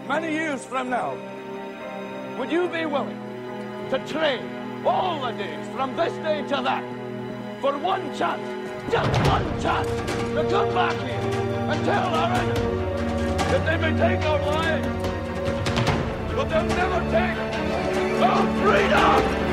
many years from now, would you be willing to trade all the days from this day to that for one chance, just one chance, to come back here and tell our enemies that they may take our lives, but they'll never take our freedom!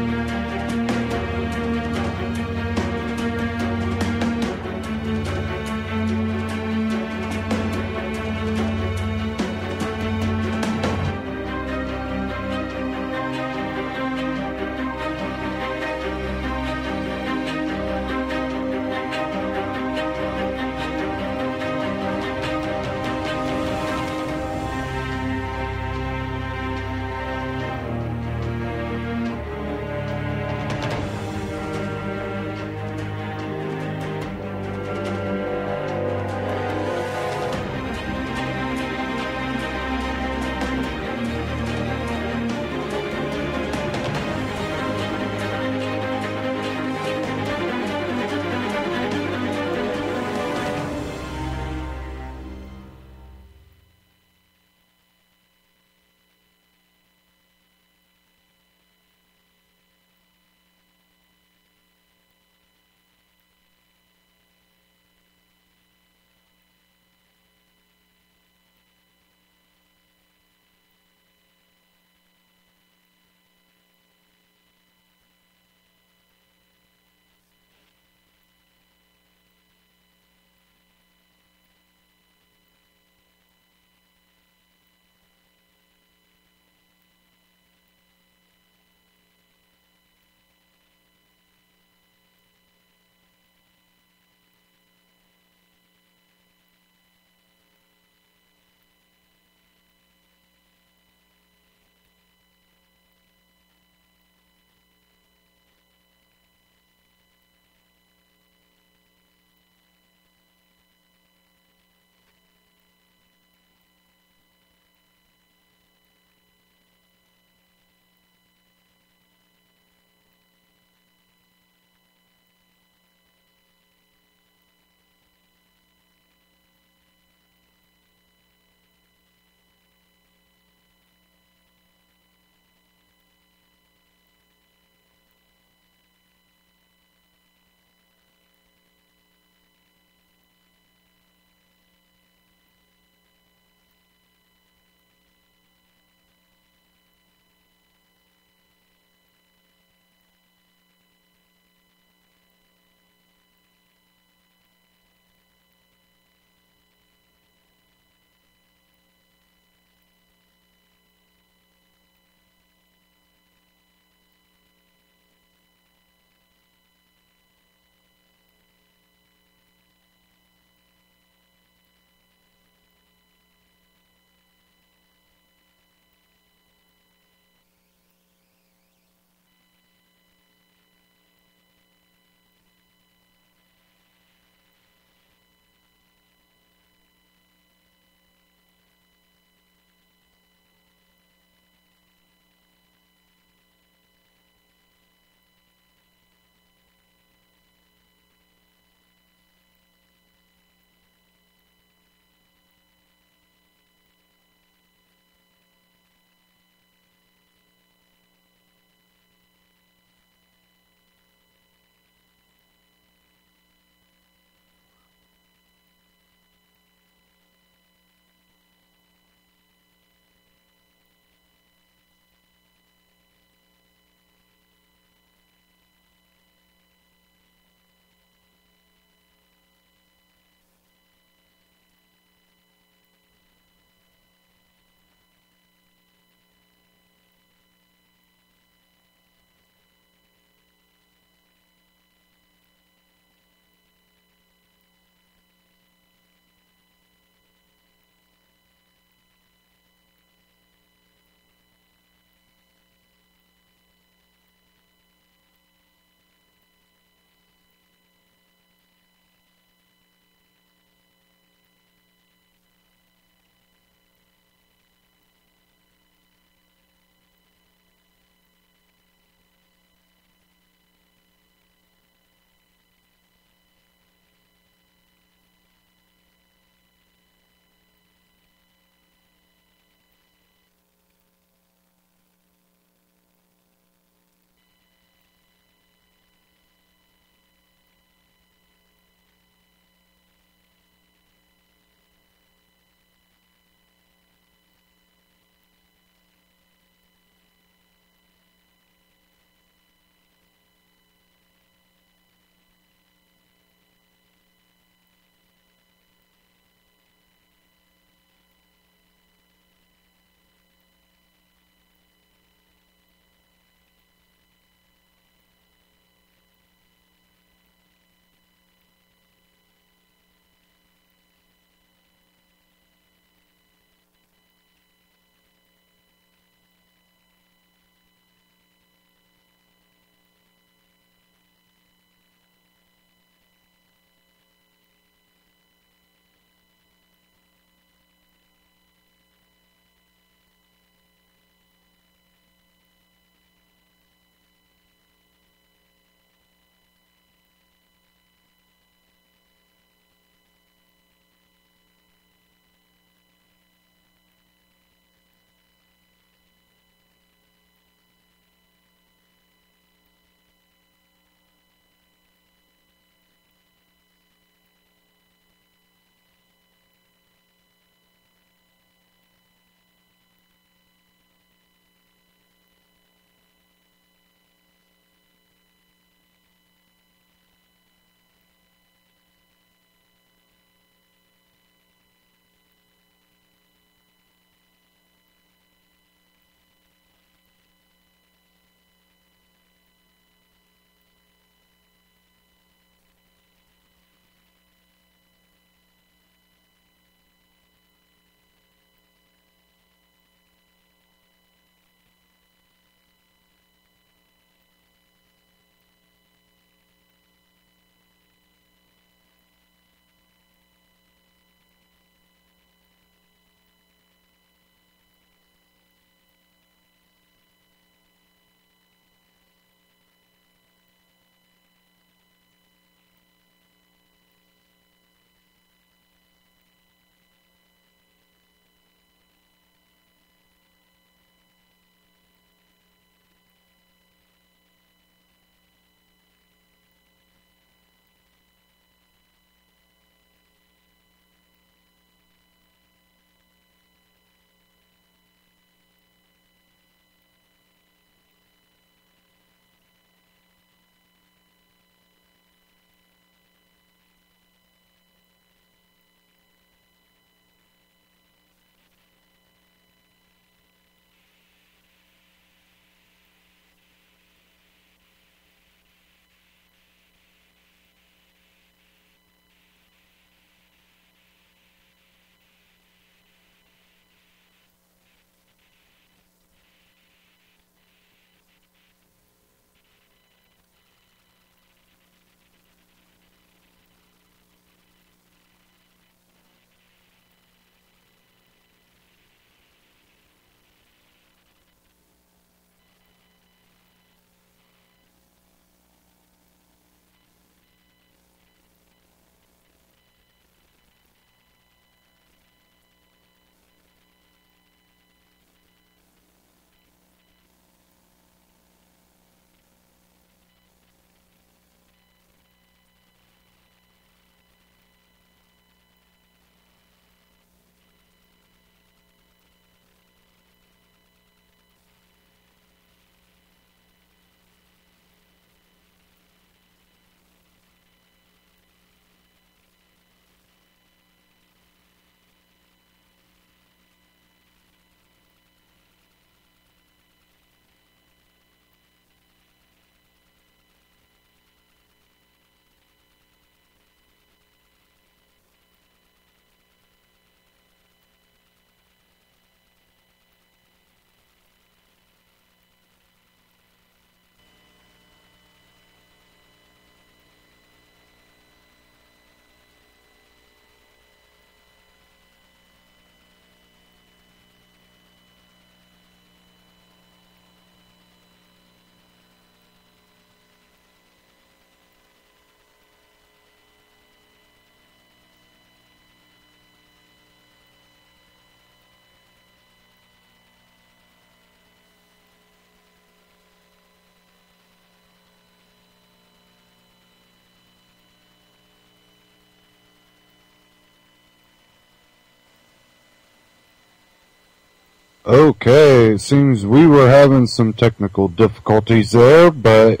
Okay, it seems we were having some technical difficulties there, but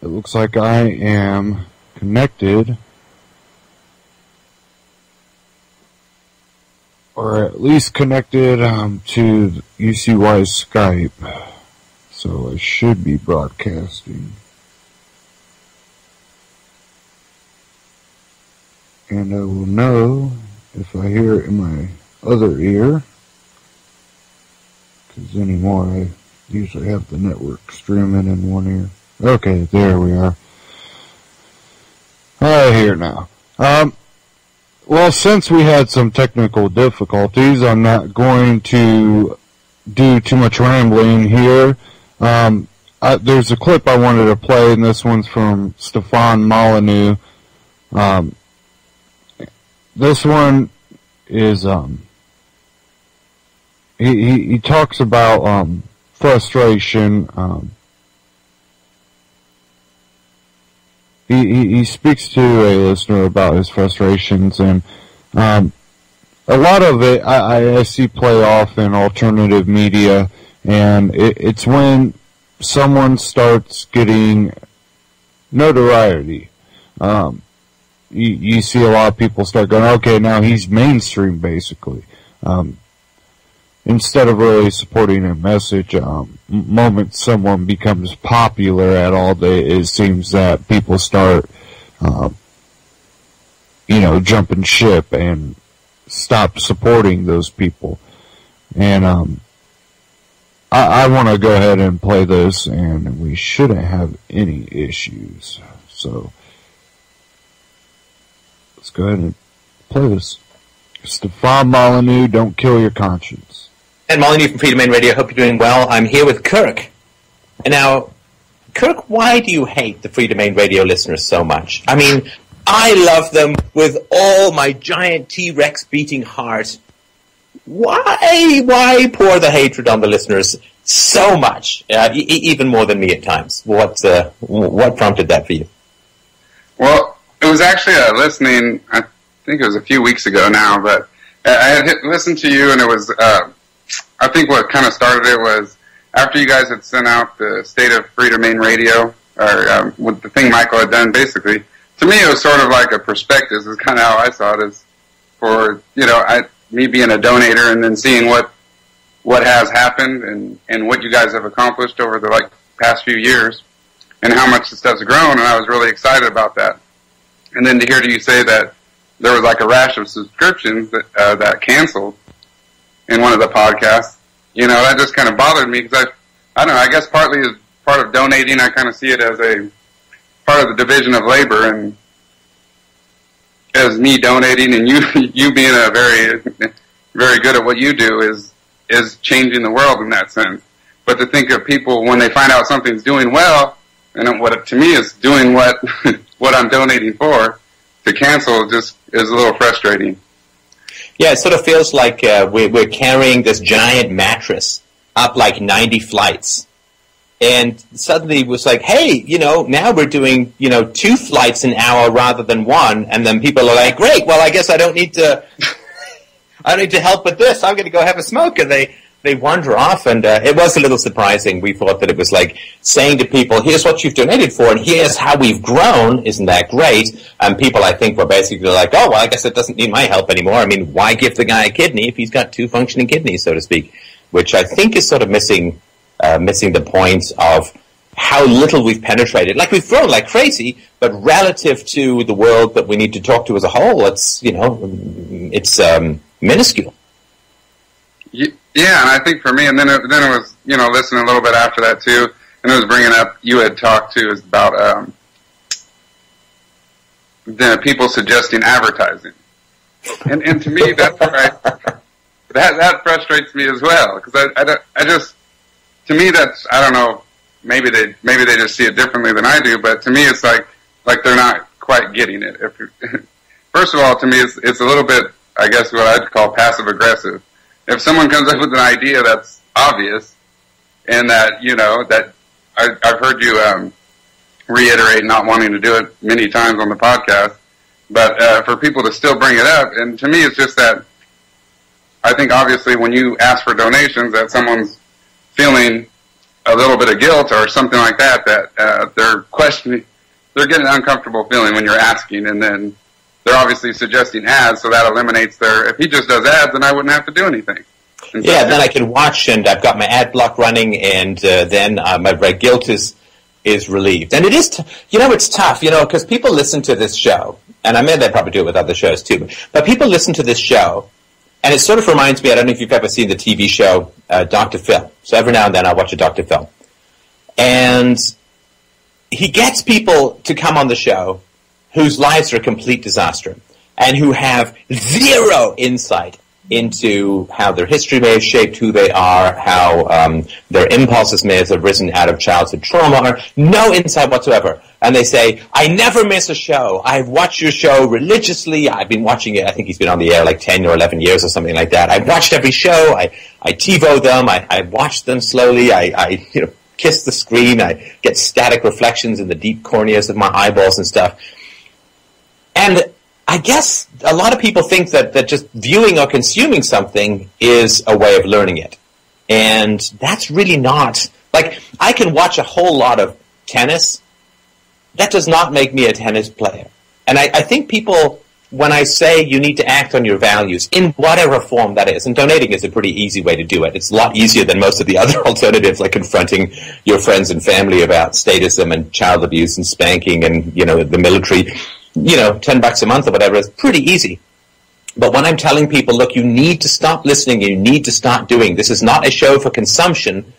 it looks like I am connected. Or at least connected to UCY's Skype. So I should be broadcasting. And I will know if I hear it in my other ear. Because anymore I usually have the network streaming in one ear. Okay, there we are. I hear now. Well, since we had some technical difficulties, I'm not going to do too much rambling here. There's a clip I wanted to play, and this one's from Stefan Molyneux. This one is, he talks about, frustration. He speaks to a listener about his frustrations, and, a lot of it I see play off in alternative media, and it's when someone starts getting notoriety. You see a lot of people start going, okay, now he's mainstream, basically. Instead of really supporting a message, moment someone becomes popular at all, it seems that people start, jumping ship and stop supporting those people. And, I want to go ahead and play this, and we shouldn't have any issues. So, let's go ahead and play this. Stefan Molyneux, Don't Kill Your Conscience. And Molyneux from Free Domain Radio. Hope you're doing well. I'm here with Kirk. And now, Kirk, why do you hate the Free Domain Radio listeners so much? I mean, I love them with all my giant T-Rex beating heart. Why pour the hatred on the listeners so much, even more than me at times? What prompted that for you? Well, it was actually listening, I think it was a few weeks ago now, but I had listened to you, and it was, I think what kind of started it was after you guys had sent out the State of Free Domain Radio, or with the thing Michael had done, basically. To me, it was sort of like a prospectus, is kind of how I saw it, is for, me being a donator and then seeing what has happened and what you guys have accomplished over the past few years and how much the stuff's grown, and I was really excited about that. And then to hear you say that there was a rash of subscriptions that canceled in one of the podcasts, that just kind of bothered me because I don't know, I guess partly as part of donating, I kind of see it as a part of the division of labor, and as me donating and you being a very, very good at what you do is changing the world in that sense. But to think of people when they find out something's doing well, and what to me is doing what I'm donating for, to cancel just is a little frustrating. Yeah, it sort of feels like we're carrying this giant mattress up 90 flights. And suddenly it was like, hey, now we're doing, 2 flights an hour rather than 1. And then people are like, great, well, I guess I don't need to, I don't need to help with this. I'm going to go have a smoke. And they wander off. And it was a little surprising. We thought that it was like saying to people, here's what you've donated for, and here's how we've grown. Isn't that great? And people, I think, were basically like, oh, well, I guess it doesn't need my help anymore. I mean, why give the guy a kidney if he's got 2 functioning kidneys, so to speak? Which I think is sort of missing the point of how little we've penetrated. We've grown like crazy, but relative to the world that we need to talk to as a whole, it's, it's minuscule. Yeah, and I think for me, and then it was, listening a little bit after that too, and it was bringing up, you had talked to us about the people suggesting advertising. And to me, that's right. That frustrates me as well, because I just, to me, that's, I don't know, maybe they just see it differently than I do, but to me, it's like they're not quite getting it. First of all, to me, it's a little bit, I guess, what I'd call passive aggressive. If someone comes up with an idea that's obvious, and that that I've heard you reiterate not wanting to do it many times on the podcast, but for people to still bring it up, and to me, it's just that I think obviously when you ask for donations, that someone's feeling a little bit of guilt or something like that, they're questioning, they're getting an uncomfortable feeling when you're asking, and then they're obviously suggesting ads, so that eliminates if he just does ads, then I wouldn't have to do anything. And yeah, then I can watch, and I've got my ad block running, and then my guilt is relieved. And it is, it's tough, because people listen to this show, and I mean they probably do it with other shows too, but people listen to this show, and it sort of reminds me, I don't know if you've ever seen the TV show Dr. Phil. So every now and then I watch a Dr. Phil. And he gets people to come on the show whose lives are a complete disaster and who have zero insight into how their history may have shaped who they are, how their impulses may have arisen out of childhood trauma, or no insight whatsoever. And they say, I never miss a show. I've watched your show religiously. I've been watching it. I think he's been on the air like 10 or 11 years or something like that. I've watched every show. I TiVo them. I watch them slowly. I kiss the screen. I get static reflections in the deep corneas of my eyeballs and stuff. And I guess a lot of people think that just viewing or consuming something is a way of learning it. And that's really not. Like, I can watch a whole lot of tennis. That does not make me a tennis player. And I think people, when I say you need to act on your values, in whatever form that is, and donating is a pretty easy way to do it. It's a lot easier than most of the other alternatives, like confronting your friends and family about statism and child abuse and spanking and, the military. $10 a month or whatever is pretty easy. But when I'm telling people, look, you need to stop listening, you need to start doing, this is not a show for consumption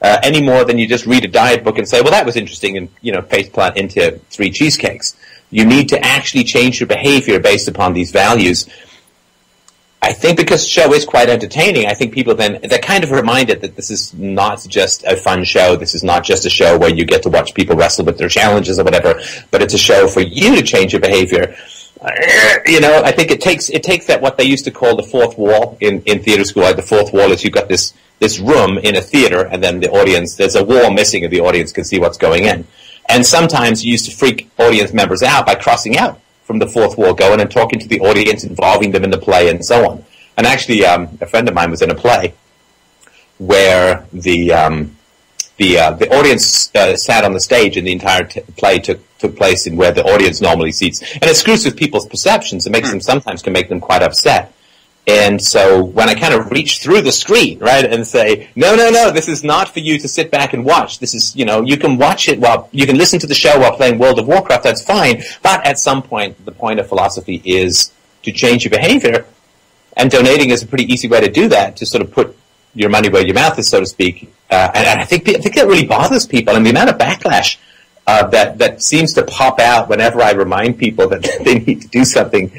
any more than you just read a diet book and say, well, that was interesting, and, faceplant into 3 cheesecakes. You need to actually change your behavior based upon these values. I think because the show is quite entertaining, I think people they're kind of reminded that this is not just a fun show. This is not just a show where you get to watch people wrestle with their challenges or whatever, but it's a show for you to change your behavior. I think it takes that, what they used to call the fourth wall in theater school. Like the fourth wall is you've got this room in a theater, and then the audience, there's a wall missing and the audience can see what's going in. And sometimes you used to freak audience members out by crossing out from the fourth wall, going and talking to the audience, involving them in the play, and so on. And actually, a friend of mine was in a play where the audience sat on the stage, and the entire play took place in where the audience normally seats. And it screws with people's perceptions. It makes them, sometimes can make them quite upset. And so when I kind of reach through the screen, right, and say, no, this is not for you to sit back and watch. This is, you can watch it you can listen to the show while playing World of Warcraft, that's fine. But at some point, the point of philosophy is to change your behavior. And donating is a pretty easy way to do that, to sort of put your money where your mouth is, so to speak. And I think that really bothers people. And the amount of backlash that seems to pop out whenever I remind people that they need to do something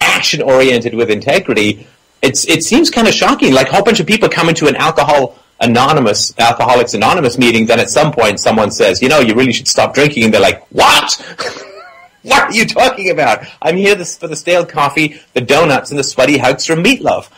action-oriented with integrity, it seems kind of shocking. Like a whole bunch of people come into an Alcoholics Anonymous meeting, then at some point someone says, you really should stop drinking, and they're like, what? What are you talking about? I'm here for the stale coffee, the donuts, and the sweaty hugs from Meatloaf.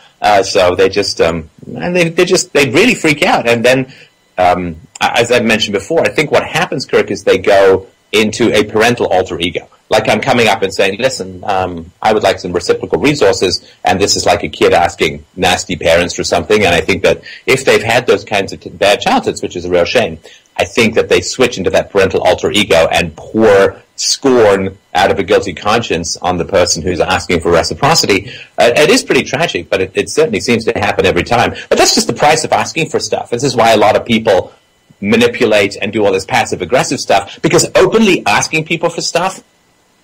So they just, they really freak out. And then, as I've mentioned before, I think what happens, Kirk, is they go into a parental alter ego. Like I'm coming up and saying, listen, I would like some reciprocal resources, and this is like a kid asking nasty parents for something, and I think that if they've had those kinds of bad childhoods, which is a real shame, I think that they switch into that parental alter ego and pour scorn out of a guilty conscience on the person who's asking for reciprocity. It is pretty tragic, but it certainly seems to happen every time. But that's just the price of asking for stuff. This is why a lot of people manipulate and do all this passive-aggressive stuff, because openly asking people for stuff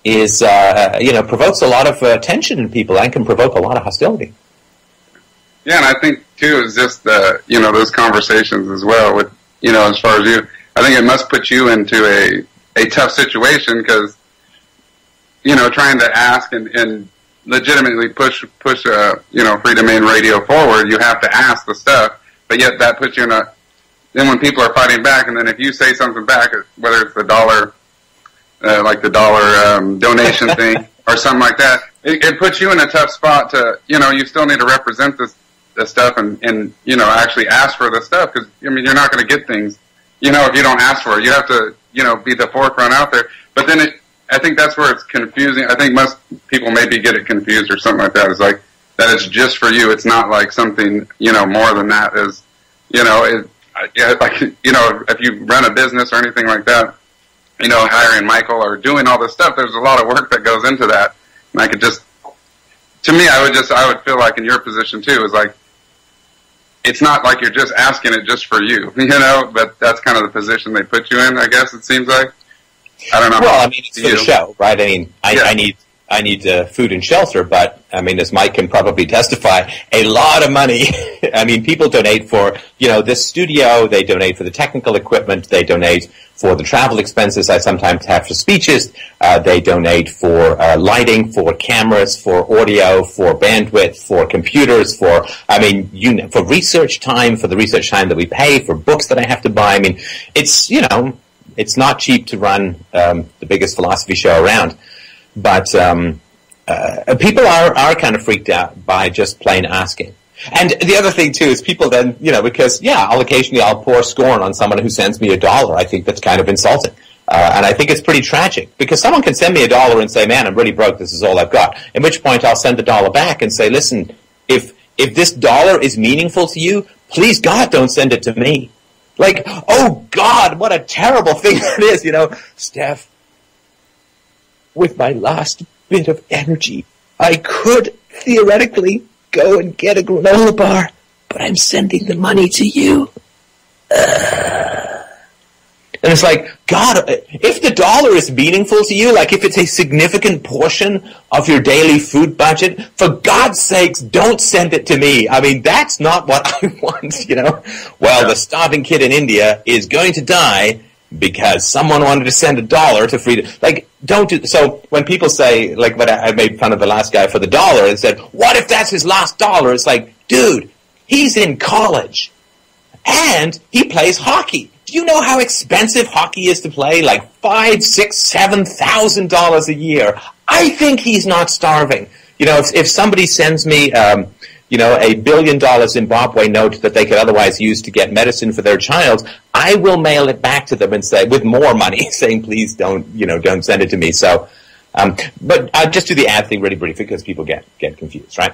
is, provokes a lot of tension in people and can provoke a lot of hostility. Yeah, and I think, too, it's just, those conversations as well with, as far as you, I think it must put you into a tough situation because, trying to ask and legitimately push free domain radio forward, you have to ask the stuff, but yet that puts you in then when people are fighting back, and then if you say something back, whether it's the dollar donation thing or something like that, it puts you in a tough spot to, you still need to represent this stuff and actually ask for the stuff, because, you're not going to get things, if you don't ask for it. You have to, be the forefront out there. But then I think that's where it's confusing. I think most people maybe get it confused or something like that. It's like, that it's just for you. It's not like something, more than that is, if you run a business or anything like that, hiring Michael or doing all this stuff, there's a lot of work that goes into that. And I could just, to me, I would feel like in your position too, is like, it's not like you're just asking it just for you, but that's kind of the position they put you in, I guess it seems like. I don't know. Well, I mean, it's for the show, right? I mean, I need food and shelter, but, I mean, as Mike can probably testify, a lot of money. I mean, people donate for, this studio, they donate for the technical equipment, they donate for the travel expenses I sometimes have for speeches, they donate for lighting, for cameras, for audio, for bandwidth, for computers, for research time, for the research time that we pay, for books that I have to buy. I mean, it's, it's not cheap to run the biggest philosophy show around. But people are kind of freaked out by just plain asking. And the other thing, too, is people then, because, I'll pour scorn on someone who sends me $1. I think that's kind of insulting. And I think it's pretty tragic, because someone can send me $1 and say, man, I'm really broke, this is all I've got. At which point I'll send the $1 back and say, listen, if this $1 is meaningful to you, please, God, don't send it to me. Like, oh, God, what a terrible thing that is, Steph. With my last bit of energy, I could theoretically go and get a granola bar, but I'm sending the money to you. And it's like, God, if the $1 is meaningful to you, like if it's a significant portion of your daily food budget, for God's sakes, don't send it to me. I mean, that's not what I want, Well, the starving kid in India is going to die because someone wanted to send $1 to freedom. Like, don't do. So when people say, like, when I made fun of the last guy for the $1 and said, what if that's his last $1? It's like, dude, he's in college and he plays hockey. Do you know how expensive hockey is to play? Like $5,000, $6,000, $7,000 a year. I think he's not starving. If somebody sends me, $1 billion Zimbabwe note that they could otherwise use to get medicine for their child, I will mail it back to them and say, with more money, saying, please don't send it to me. So, but I'll just do the ad thing really briefly because people get confused, right?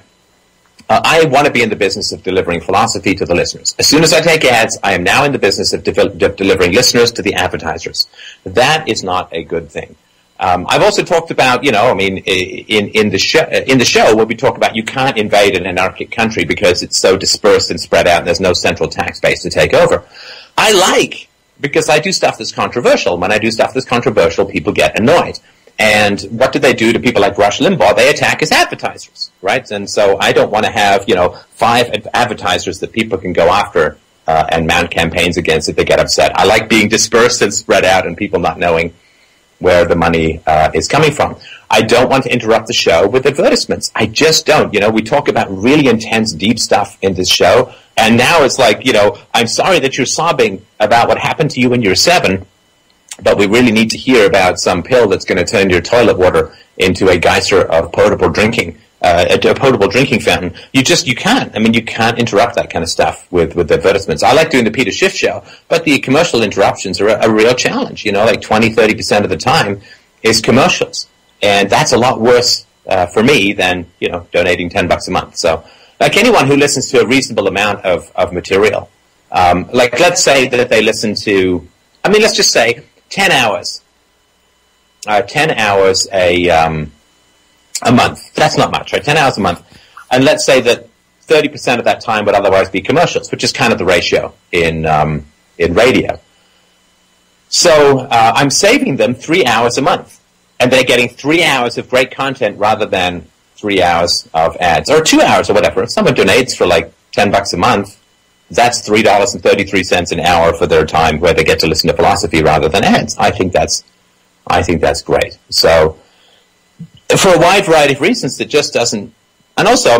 I want to be in the business of delivering philosophy to the listeners. As soon as I take ads, I am now in the business of delivering listeners to the advertisers. That is not a good thing. I've also talked about, in the show where we talk about you can't invade an anarchic country because it's so dispersed and spread out and there's no central tax base to take over. Because I do stuff that's controversial. When I do stuff that's controversial, people get annoyed. And what do they do to people like Rush Limbaugh? They attack as advertisers, right? And so I don't want to have, 5 advertisers that people can go after and mount campaigns against if they get upset. I like being dispersed and spread out and people not knowing where the money is coming from. I don't want to interrupt the show with advertisements. I just don't. We talk about really intense, deep stuff in this show, and now it's like, I'm sorry that you're sobbing about what happened to you when you were 7, but we really need to hear about some pill that's going to turn your toilet water into a geyser of potable drinking, a potable drinking fountain. You can't. I mean, you can't interrupt that kind of stuff with advertisements. I like doing the Peter Schiff show, but the commercial interruptions are a real challenge. Like 20-30% of the time is commercials. And that's a lot worse for me than, donating $10 a month. So, like anyone who listens to a reasonable amount of material, like let's say that they listen to, let's just say 10 hours. 10 hours a month. That's not much, right? 10 hours a month. And let's say that 30% of that time would otherwise be commercials, which is kind of the ratio in radio. So I'm saving them 3 hours a month. And they're getting 3 hours of great content rather than 3 hours of ads. Or 2 hours or whatever. If someone donates for like $10 a month, that's $3.33 an hour for their time where they get to listen to philosophy rather than ads. I think that's great. So for a wide variety of reasons, it just doesn't. And also,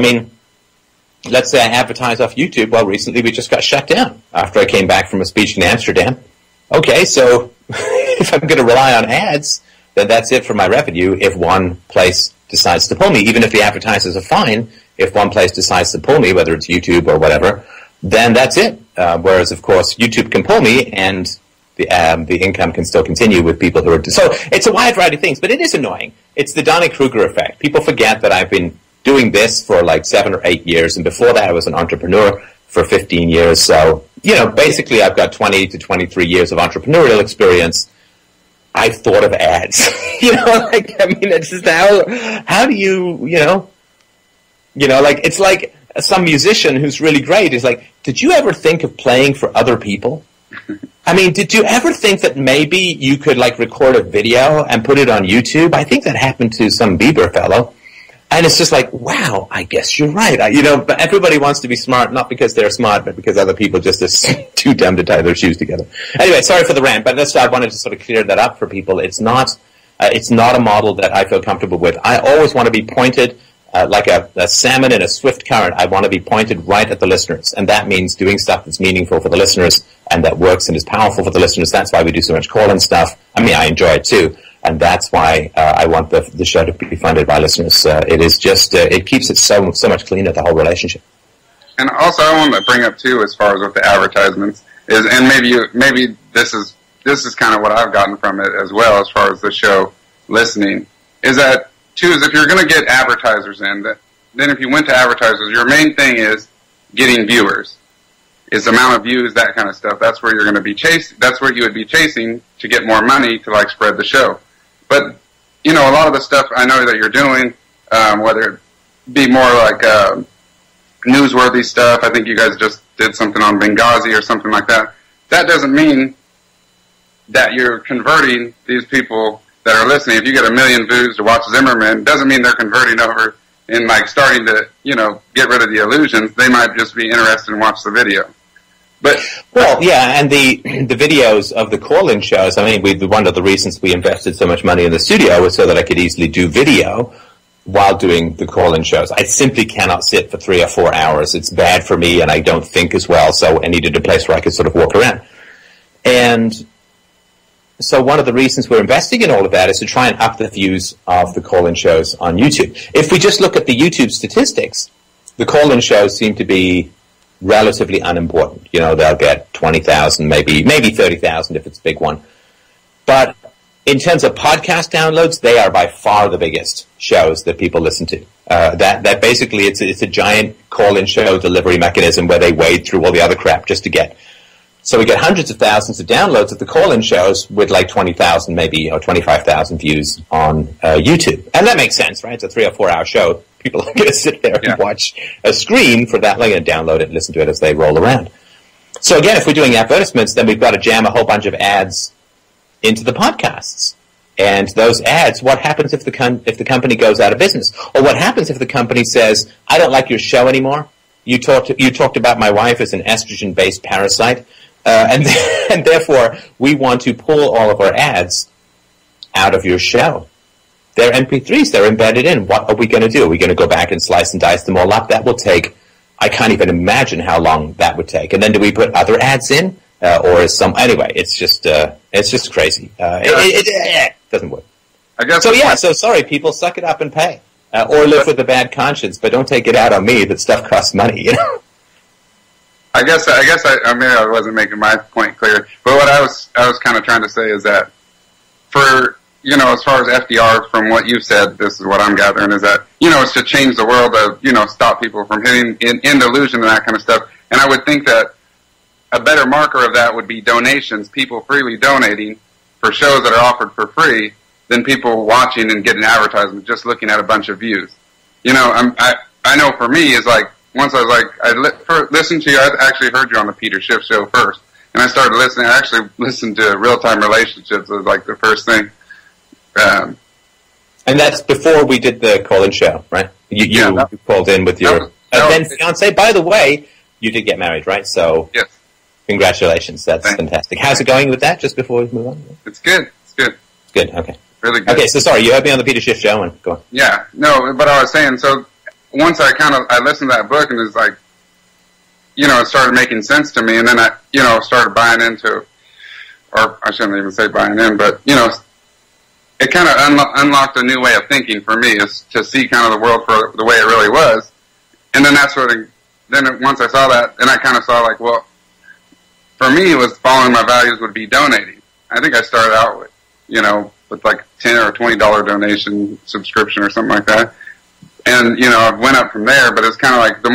let's say I advertise off YouTube. Well, recently we just got shut down after I came back from a speech in Amsterdam. Okay, so if I'm going to rely on ads, then that's it for my revenue if one place decides to pull me. Even if the advertisers are fine, if one place decides to pull me, whether it's YouTube or whatever, then that's it. Whereas, of course, YouTube can pull me and the income can still continue with people who are... So it's a wide variety of things, but it is annoying. It's the Dunning-Kruger effect. People forget that I've been doing this for like 7 or 8 years, and before that I was an entrepreneur for 15 years. So, basically I've got 20 to 23 years of entrepreneurial experience. I've thought of ads. It's just how do you, it's like some musician who's really great is like, did you ever think of playing for other people? Did you ever think that maybe you could record a video and put it on YouTube? I think that happened to some Bieber fellow. And it's just like, wow, I guess you're right. But everybody wants to be smart, not because they're smart, but because other people just are too dumb to tie their shoes together. Anyway, sorry for the rant, but I wanted to sort of clear that up for people. It's not a model that I feel comfortable with. I always want to be pointed like a salmon in a swift current. I want to be pointed right at the listeners, and that means doing stuff that's meaningful for the listeners and that works and is powerful for the listeners. That's why we do so much call-in stuff. I enjoy it too. And that's why I want the show to be funded by listeners. It is just it keeps it so much cleaner, the whole relationship. And also, I want to bring up too, as far as with the advertisements, is, and maybe this is kind of what I've gotten from it as well, as far as the show listening, is that too, is if you're going to get advertisers in, then if you went to advertisers, your main thing is getting viewers. Is the amount of views, that kind of stuff. That's where you're going to be chasing. That's where you would be chasing to get more money to spread the show. But, a lot of the stuff I know that you're doing, whether it be more newsworthy stuff, I think you guys just did something on Benghazi or something like that. That doesn't mean that you're converting these people that are listening. If you get 1 million views to watch Zimmerman, doesn't mean they're converting over and starting to, get rid of the illusions. They might just be interested and watch the video. And the videos of the call-in shows, one of the reasons we invested so much money in the studio was so that I could easily do video while doing the call-in shows. I simply cannot sit for 3 or 4 hours. It's bad for me, and I don't think as well, so I needed a place where I could sort of walk around. And so one of the reasons we're investing in all of that is to try and up the views of the call-in shows on YouTube. If we just look at the YouTube statistics, the call-in shows seem to be relatively unimportant. They'll get 20,000, maybe 30,000 if it's a big one. But in terms of podcast downloads, they are by far the biggest shows that people listen to. That basically it's a giant call-in show delivery mechanism where they wade through all the other crap just to get. So we get hundreds of thousands of downloads of the call-in shows with 20,000 maybe or 25,000 views on YouTube. And that makes sense, right? It's a 3 or 4 hour show. People are going to sit there and watch a screen for that long and download it and listen to it as they roll around. So again, if we're doing advertisements, then we've got to jam a whole bunch of ads into the podcasts. And those ads, what happens if the company goes out of business? Or what happens if the company says, I don't like your show anymore. You talked about my wife as an estrogen-based parasite. And therefore, we want to pull all of our ads out of your show. They're MP3s. They're embedded in. What are we going to do? Are we going to go back and slice and dice them all up? That will take, I can't even imagine how long that would take. And then do we put other ads in? Or is anyway, it's just crazy. It doesn't work. I guess so sorry, people, suck it up and pay. Or live with a bad conscience, but don't take it out on me that stuff costs money, I guess I wasn't making my point clear, but what I was kind of trying to say is that for, as far as FDR, from what you said, this is what I'm gathering, is that, it's to change the world, stop people from hitting in delusion and that kind of stuff. And I would think that a better marker of that would be donations, people freely donating for shows that are offered for free, than people watching and getting advertisements, just looking at a bunch of views. I know for me, is once I was listened to you, I actually heard you on the Peter Schiff show first, and I started listening. I actually listened to Real-Time Relationships as the first thing. And that's before we did the call-in show, right? You called in with your then fiance. By the way, you did get married, right? So yes, congratulations. That's fantastic. How's it going with that? Just before we move on. It's good. It's good. Okay. Really good. Okay. So sorry, you heard me on the Peter Schiff show, and go on. Yeah. No, but I was saying so. Once I listened to that book, and it's it started making sense to me, and then I, started buying into, or I shouldn't even say buying in, but, it kind of unlocked a new way of thinking for me, is to see kind of the world for the way it really was. And then that's once I saw that, then I kind of saw well, for me, it was following my values would be donating. I think I started out with, with $10 or $20 donation subscription or something like that. and it went up from there. But it's kind of like the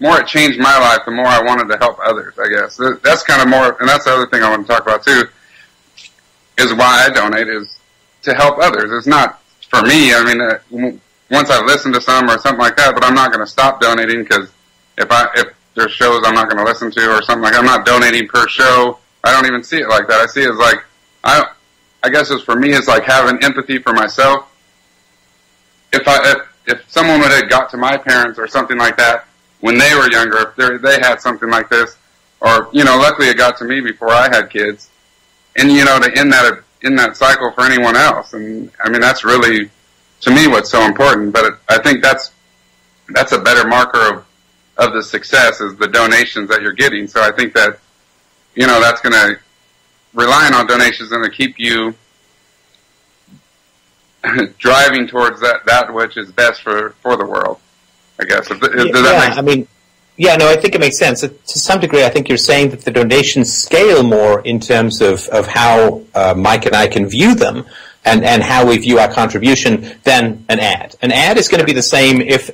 more it changed my life, the more I wanted to help others. I guess that's kind of more, and that's the other thing I want to talk about too. Is why I donate is to help others. It's not for me. I mean, once I've listened to some or something like that, but I'm not going to stop donating because if there's shows I'm not going to listen to or something like that, I'm not donating per show. I don't even see it like that. I see it as like, I guess it's for me, it's like having empathy for myself. If someone would have got to my parents or something like that when they were younger, if they had something like this, or, luckily it got to me before I had kids, and, to end that cycle for anyone else. And, I mean, that's really, to me, what's so important. But I think that's a better marker of the success is the donations that you're getting. So I think that, that's going to, relying on donations is going to keep you driving towards that which is best for the world, I guess. Does that make sense? I think it makes sense. To some degree, I think you're saying that the donations scale more in terms of how Mike and I can view them and how we view our contribution than an ad. An ad is going to be the same if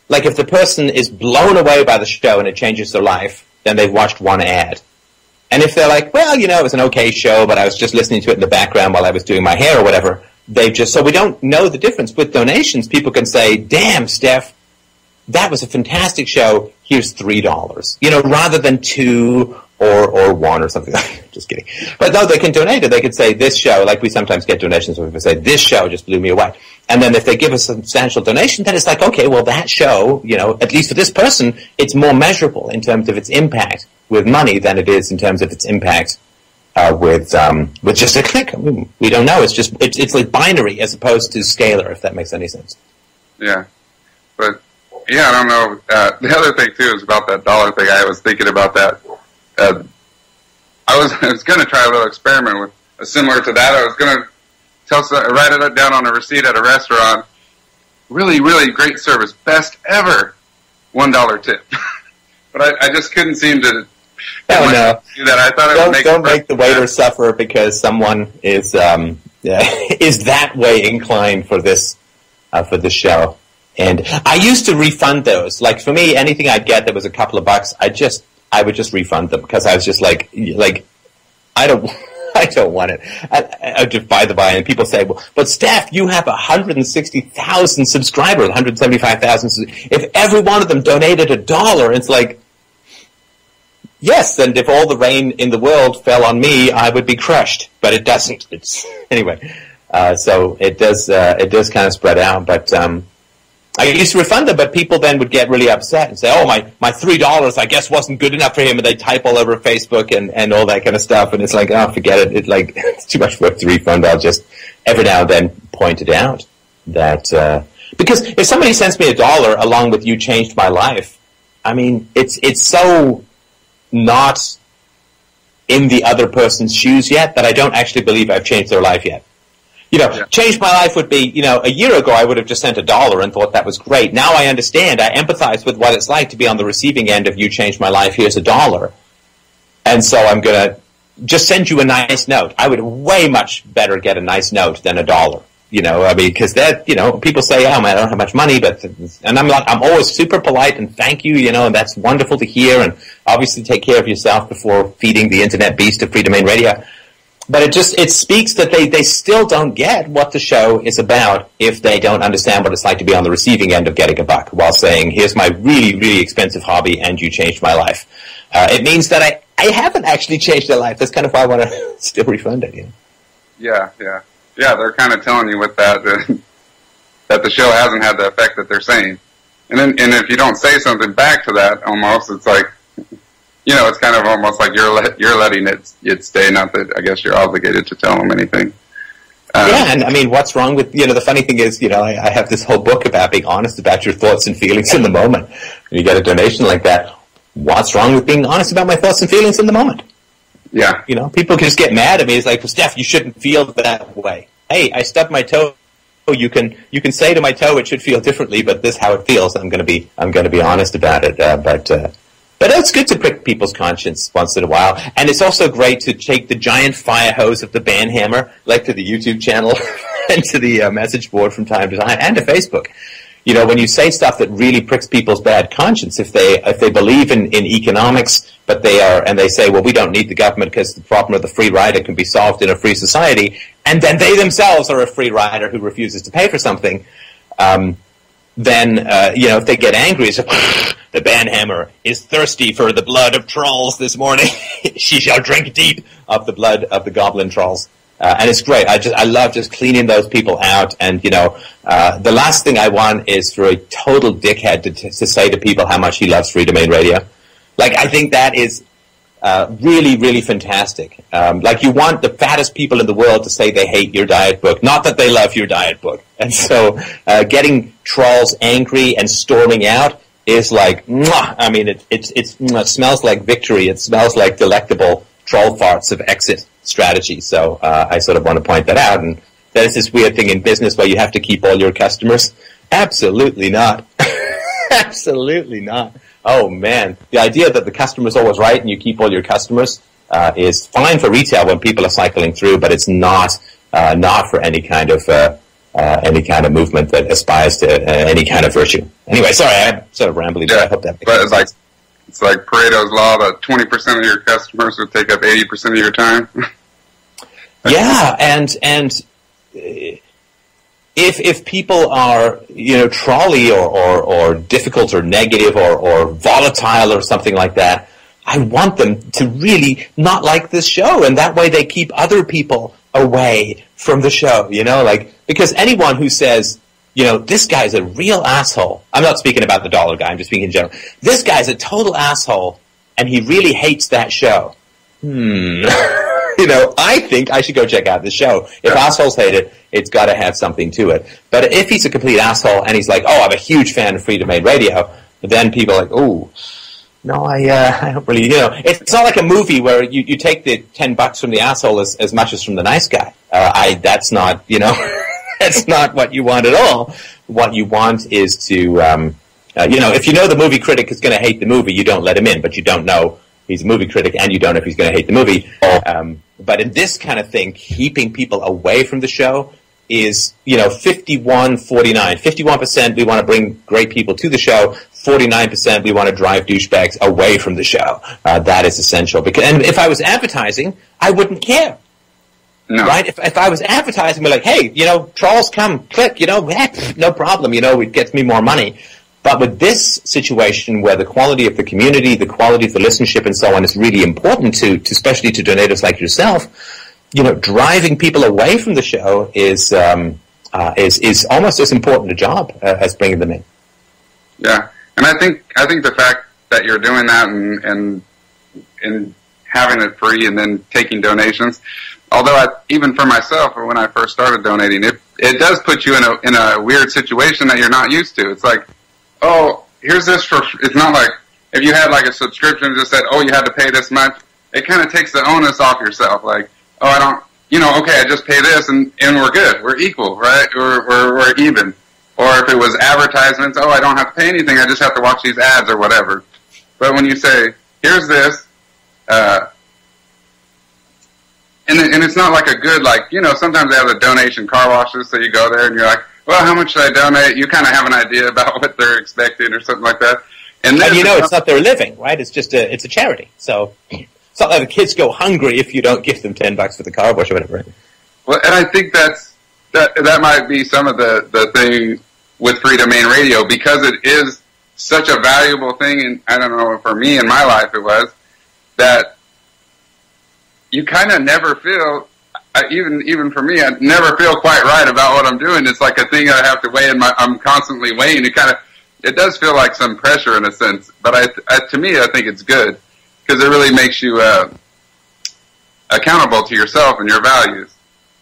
the person is blown away by the show and it changes their life, then they've watched one ad. And if they're like, well, it was an okay show, but I was just listening to it in the background while I was doing my hair or whatever, so we don't know the difference. With donations, people can say, damn, Steph, that was a fantastic show. Here's $3, rather than $2 or $1 or something. Just kidding. But no, they can donate it. They could say this show, like we sometimes get donations where people say, this show just blew me away. And then if they give a substantial donation, then it's like, okay, well, that show, at least for this person, it's more measurable in terms of its impact with money than it is in terms of its impact with just a click. I mean, we don't know. It's like binary as opposed to scalar, if that makes any sense. Yeah. But, yeah, I don't know. The other thing, too, is about that dollar thing. I was thinking about that. I was going to try a little experiment with similar to that. I was going to write it down on a receipt at a restaurant. Really, really great service. Best ever. $1 tip. But I just couldn't seem to no. do that. I thought don't make the waiter suffer because someone is that way inclined for this show. And I used to refund those. Like for me, anything I'd get that was a couple of bucks, I would just refund them because I was just like I don't want it. I just by the by, and people say, well, but Steph, you have 160,000 subscribers, 175,000. If every one of them donated $1, it's like, yes, and if all the rain in the world fell on me, I would be crushed. But it doesn't. Anyway. So it does kind of spread out, but I used to refund them, but people then would get really upset and say, oh, my $3 I guess wasn't good enough for him, and they type all over Facebook and all that kind of stuff, and it's like, oh, forget it. It's too much work to refund. I'll just every now and then point it out that because if somebody sends me $1 along with "You changed my life," I mean, it's so not in the other person's shoes yet that I don't actually believe I've changed their life yet. Changed my life would be, a year ago I would have just sent $1 and thought that was great. Now I understand. I empathize with what it's like to be on the receiving end of "You changed my life, here's $1. And so I'm going to just send you a nice note. I would way much better get a nice note than $1. Because people say, oh, man, I don't have much money, and I'm always super polite and thank you, and that's wonderful to hear, and obviously take care of yourself before feeding the internet beast of Free Domain Radio. But it speaks that they still don't get what the show is about if they don't understand what it's like to be on the receiving end of getting a buck while saying, here's my really, really expensive hobby and you changed my life. It means that I haven't actually changed their life. That's kind of why I want to still refund it. Yeah. Yeah, they're kind of telling you with that the show hasn't had the effect that they're saying. And if you don't say something back to that, almost, it's like, it's kind of almost like you're letting it stay. Not that I guess you're obligated to tell them anything. And I mean, what's wrong with the funny thing is, I have this whole book about being honest about your thoughts and feelings in the moment. And you get a donation like that. What's wrong with being honest about my thoughts and feelings in the moment? Yeah. People can just get mad at me. It's like, well, Steph, you shouldn't feel that way. Hey, I stubbed my toe. You can say to my toe it should feel differently, but this is how it feels. I'm going to be honest about it. But it's good to prick people's conscience once in a while. And it's also great to take the giant fire hose of the band hammer, like to the YouTube channel, and to the message board from time to time, and to Facebook. You know, when you say stuff that really pricks people's bad conscience, if they believe in economics, but they say, well, we don't need the government because the problem of the free rider can be solved in a free society, and then they themselves are a free rider who refuses to pay for something, then, you know, if they get angry, it's the banhammer is thirsty for the blood of trolls this morning. She shall drink deep of the blood of the goblin trolls. And it's great. I love just cleaning those people out. And, you know, the last thing I want is for a total dickhead to say to people how much he loves Free Domain Radio. Like, I think that is really, really fantastic. Like, you want the fattest people in the world to say they hate your diet book, not that they love your diet book. And so getting trolls angry and storming out is like, mwah! I mean, it smells like victory. It smells like delectable troll farts of exit strategy. So I sort of want to point that out. And there's this weird thing in business where you have to keep all your customers. Absolutely not. Absolutely not. Oh, man. The idea that the customer's always right and you keep all your customers is fine for retail when people are cycling through, but it's not for any kind of movement that aspires to any kind of virtue. Anyway, sorry, I'm sort of rambling, but I hope that makes sense. It's like Pareto's law that 20% of your customers would take up 80% of your time. Yeah, and if people are, you know, trolly or difficult or negative or volatile or something like that, I want them to really not like this show, and that way they keep other people away from the show, you know, like, because anyone who says, you know, this guy's a real asshole. I'm not speaking about the dollar guy, I'm just speaking in general. This guy's a total asshole, and he really hates that show. You know, I think I should go check out this show. If assholes hate it, it's got to have something to it. But if he's a complete asshole and he's like, oh, I'm a huge fan of Free Domain Radio, then people are like, oh, no, I don't really, you know. It's not like a movie where you take the $10 from the asshole as much as from the nice guy. That's not, you know, that's not what you want at all. What you want is to, you know, if you know the movie critic is going to hate the movie, you don't let him in, but you don't know he's a movie critic, and you don't know if he's going to hate the movie. But in this kind of thing, keeping people away from the show is, you know, 51-49. 51% we want to bring great people to the show. 49% we want to drive douchebags away from the show. That is essential. And if I was advertising, I wouldn't care. No. Right? If I was advertising, we're like, hey, you know, trolls come, click, you know, heck, no problem, you know, it gets me more money. But with this situation where the quality of the community, the quality of the listenership and so on is really important to especially to donators like yourself, you know, driving people away from the show is almost as important a job as bringing them in. Yeah. And I think the fact that you're doing that and having it free and then taking donations, although even for myself, when I first started donating, it does put you in a weird situation that you're not used to. It's like, oh, here's this for, it's not like, if you had like a subscription and just said, oh, you had to pay this much, it kind of takes the onus off yourself. Like, oh, I don't, you know, okay, I just pay this and we're good. We're equal, right? We're even. Or if it was advertisements, oh, I don't have to pay anything, I just have to watch these ads or whatever. But when you say, here's this, and it's not like a good, like, you know, sometimes they have the donation car washes, so you go there and you're like, well, how much should I donate? You kind of have an idea about what they're expecting or something like that. And you know, it's not their living, right? It's just it's a charity. So it's not like the kids go hungry if you don't give them $10 for the car wash or whatever. Well, and I think that might be some of the thing with Free Domain Radio, because it is such a valuable thing, and I don't know, for me in my life it was, that you kind of never feel, even for me, I never feel quite right about what I'm doing. It's like a thing I have to weigh I'm constantly weighing. It does feel like some pressure in a sense, but to me, I think it's good, because it really makes you accountable to yourself and your values.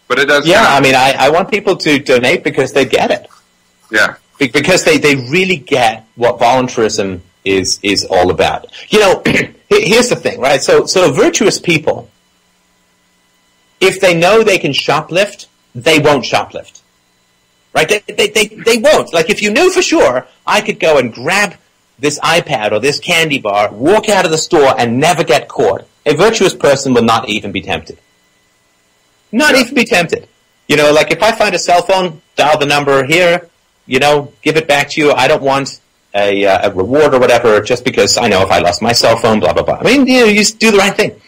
But it does. Yeah, I mean, I want people to donate because they get it. Yeah. Because they really get what voluntarism is all about. You know, here's the thing, right? So virtuous people, if they know they can shoplift, they won't shoplift. Right? They won't. Like, if you knew for sure, I could go and grab this iPad or this candy bar, walk out of the store and never get caught, a virtuous person will not even be tempted. Not even be tempted. You know, like if I find a cell phone, dial the number here, you know, give it back to you. I don't want a reward or whatever just because I know if I lost my cell phone, blah, blah, blah. I mean, you know, you just do the right thing.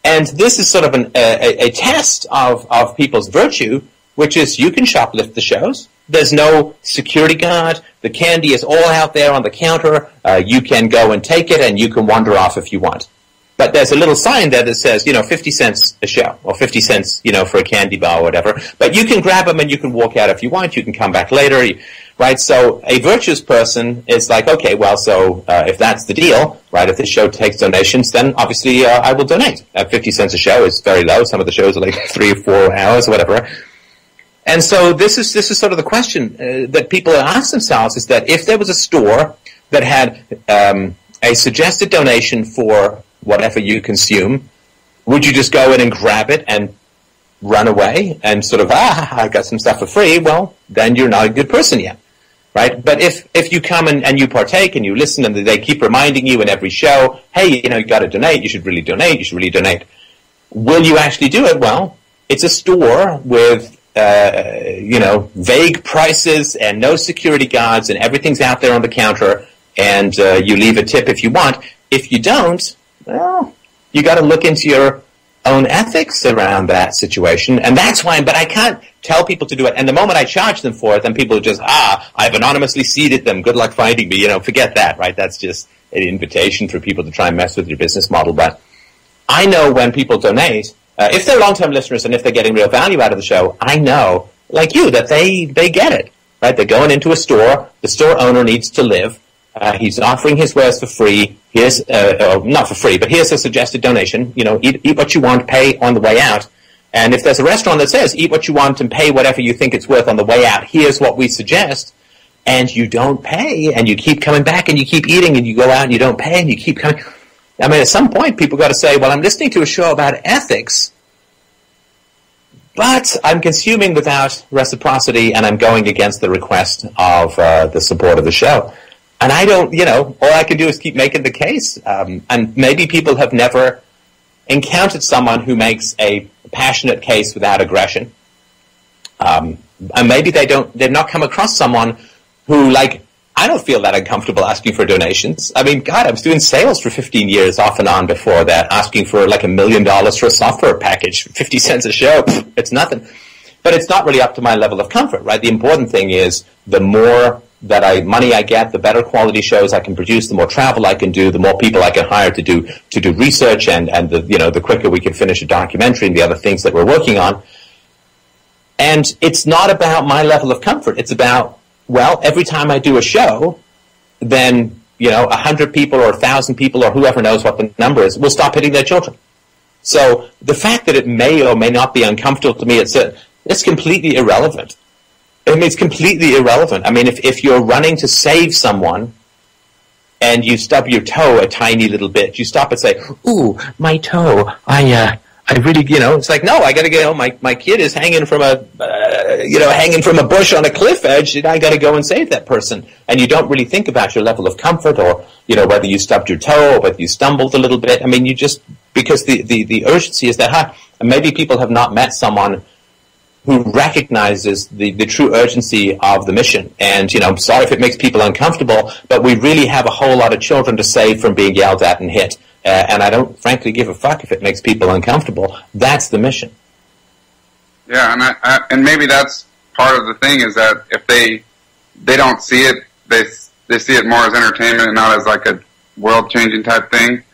And this is sort of a test of people's virtue, which is you can shoplift the shows. There's no security guard. The candy is all out there on the counter. You can go and take it, and you can wander off if you want. But there's a little sign there that says, you know, 50 cents a show, or 50 cents, you know, for a candy bar or whatever. But you can grab them and you can walk out if you want. You can come back later, right? So a virtuous person is like, okay, well, so if that's the deal, right, if this show takes donations, then obviously I will donate. 50 cents a show is very low. Some of the shows are like 3 or 4 hours or whatever. And so this is sort of the question that people ask themselves, is that if there was a store that had a suggested donation for whatever you consume, would you just go in and grab it and run away and sort of, I got some stuff for free? Well, then you're not a good person yet, right? But if you come and you partake and you listen and they keep reminding you in every show, hey, you know, you got to donate, you should really donate, you should really donate. Will you actually do it? Well, it's a store with you know, vague prices and no security guards and everything's out there on the counter, and you leave a tip if you want. If you don't, well, you got to look into your own ethics around that situation, and that's why. But I can't tell people to do it. And the moment I charge them for it, then people just, I've anonymously seeded them. Good luck finding me. You know, forget that, right? That's just an invitation for people to try and mess with your business model. But I know when people donate, if they're long-term listeners and if they're getting real value out of the show, I know, like you, that they get it, right? They're going into a store. The store owner needs to live. He's offering his wares for free. Here's, not for free, but here's a suggested donation. You know, eat what you want, pay on the way out. And if there's a restaurant that says, eat what you want and pay whatever you think it's worth on the way out, here's what we suggest, and you don't pay, and you keep coming back, and you keep eating, and you go out and you don't pay, and you keep coming. I mean, at some point, people got to say, well, I'm listening to a show about ethics, but I'm consuming without reciprocity, and I'm going against the request of the support of the show. And I don't, you know, all I can do is keep making the case. And maybe people have never encountered someone who makes a passionate case without aggression. And maybe they've not come across someone who, like, I don't feel that uncomfortable asking for donations. I mean, God, I was doing sales for 15 years off and on before that, asking for like $1 million for a software package, 50 cents a show. It's nothing. But it's not really up to my level of comfort, right? The important thing is the more money I get, the better quality shows I can produce, the more travel I can do, the more people I can hire to do research, and the quicker we can finish a documentary and the other things that we're working on. And it's not about my level of comfort. It's about, well, every time I do a show, then, you know, 100 people or 1,000 people or whoever knows what the number is will stop hitting their children. So the fact that it may or may not be uncomfortable to me, it's completely irrelevant. I mean, it's completely irrelevant. I mean, if you're running to save someone and you stub your toe a tiny little bit, you stop and say, ooh, my toe, I really, you know, it's like, no, I got to go. My kid is hanging from a bush on a cliff edge, and I got to go and save that person. And you don't really think about your level of comfort, or, you know, whether you stubbed your toe or whether you stumbled a little bit. I mean, you just, because the urgency is that high. And maybe people have not met someone who recognizes the true urgency of the mission. And, you know, I'm sorry if it makes people uncomfortable, but we really have a whole lot of children to save from being yelled at and hit. And I don't, frankly, give a fuck if it makes people uncomfortable. That's the mission. Yeah, and maybe that's part of the thing, is that if they don't see it, they see it more as entertainment and not as like a world-changing type thing.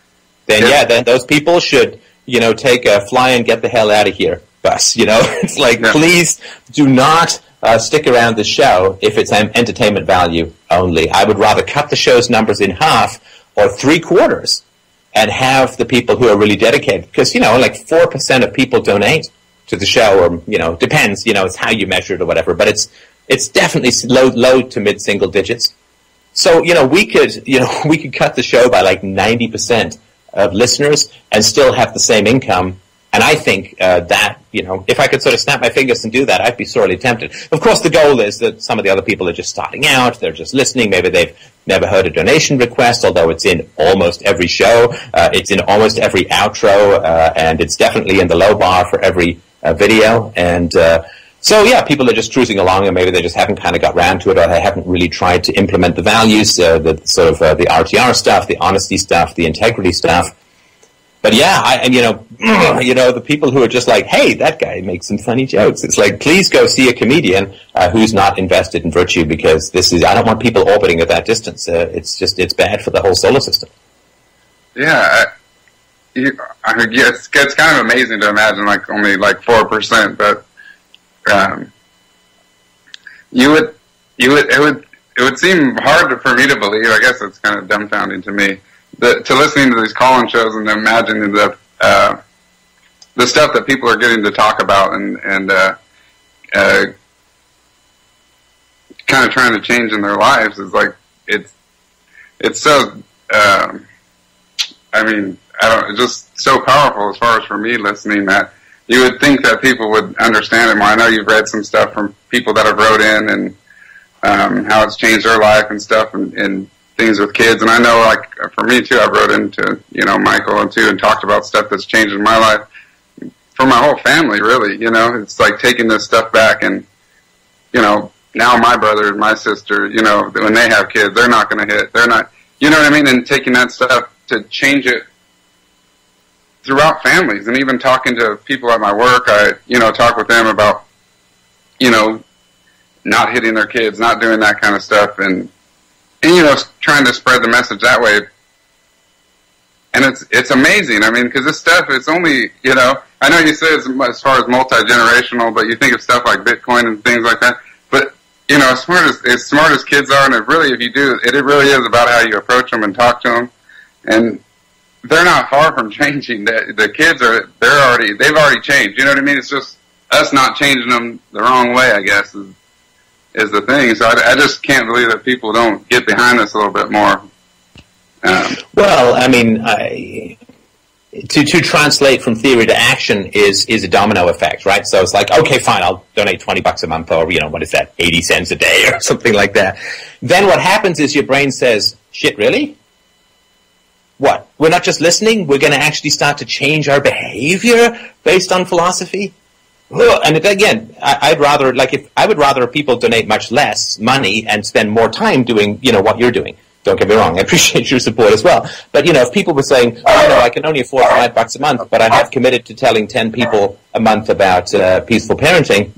Then those people should, you know, take a fly and get the hell out of here bus. You know, it's like, please do not stick around the show if it's entertainment value only. I would rather cut the show's numbers in half or 3/4 and have the people who are really dedicated. Because, you know, like 4% of people donate to the show, or, you know, depends, you know, it's how you measure it or whatever, but it's definitely low to mid single digits. So, you know, we could cut the show by like 90% of listeners and still have the same income. And I think that, you know, if I could sort of snap my fingers and do that, I'd be sorely tempted. Of course, the goal is that some of the other people are just starting out. They're just listening. Maybe they've never heard a donation request, although it's in almost every show. It's in almost every outro, and it's definitely in the low bar for every video. And So yeah, people are just cruising along, and maybe they just haven't kind of got round to it, or they haven't really tried to implement the values, the sort of the RTR stuff, the honesty stuff, the integrity stuff. But yeah, the people who are just like, hey, that guy makes some funny jokes. It's like, please go see a comedian who's not invested in virtue, because I don't want people orbiting at that distance. It's bad for the whole solar system. Yeah, it's kind of amazing to imagine like only like 4%, but it would seem hard for me to believe. I guess it's kind of dumbfounding to me to listening to these call-in shows and imagining the stuff that people are getting to talk about and kind of trying to change in their lives is like it's so. It's just so powerful as far as for me listening that you would think that people would understand it more. I know you've read some stuff from people that have wrote in and how it's changed their life and stuff and things with kids. And I know, like, for me too, I've wrote into, Michael and too, and talked about stuff that's changed in my life for my whole family, really. It's like taking this stuff back and, now my brother and my sister, when they have kids, they're not going to hit. They're not, you know what I mean? And taking that stuff to change it throughout families, and even talking to people at my work, I, talk with them about, not hitting their kids, not doing that kind of stuff, and trying to spread the message that way. And it's amazing. I mean, because this stuff, it's only, I know you say it's as far as multi-generational, but you think of stuff like Bitcoin and things like that. But, as smart as kids are, and if you do, it really is about how you approach them and talk to them. And they're not far from changing. The kids they've already changed. You know what I mean? It's just us not changing them the wrong way, I guess, is the thing. So I just can't believe that people don't get behind this a little bit more. Well, I mean, to translate from theory to action is a domino effect, right? So it's like, okay, fine, I'll donate $20 a month, or, what is that, 80 cents a day or something like that. Then what happens is your brain says, shit, really? What? We're not just listening? We're going to actually start to change our behavior based on philosophy? And again, I would rather people donate much less money and spend more time doing, what you're doing. Don't get me wrong. I appreciate your support as well. But, if people were saying, I can only afford $5 a month, but I have committed to telling 10 people a month about peaceful parenting,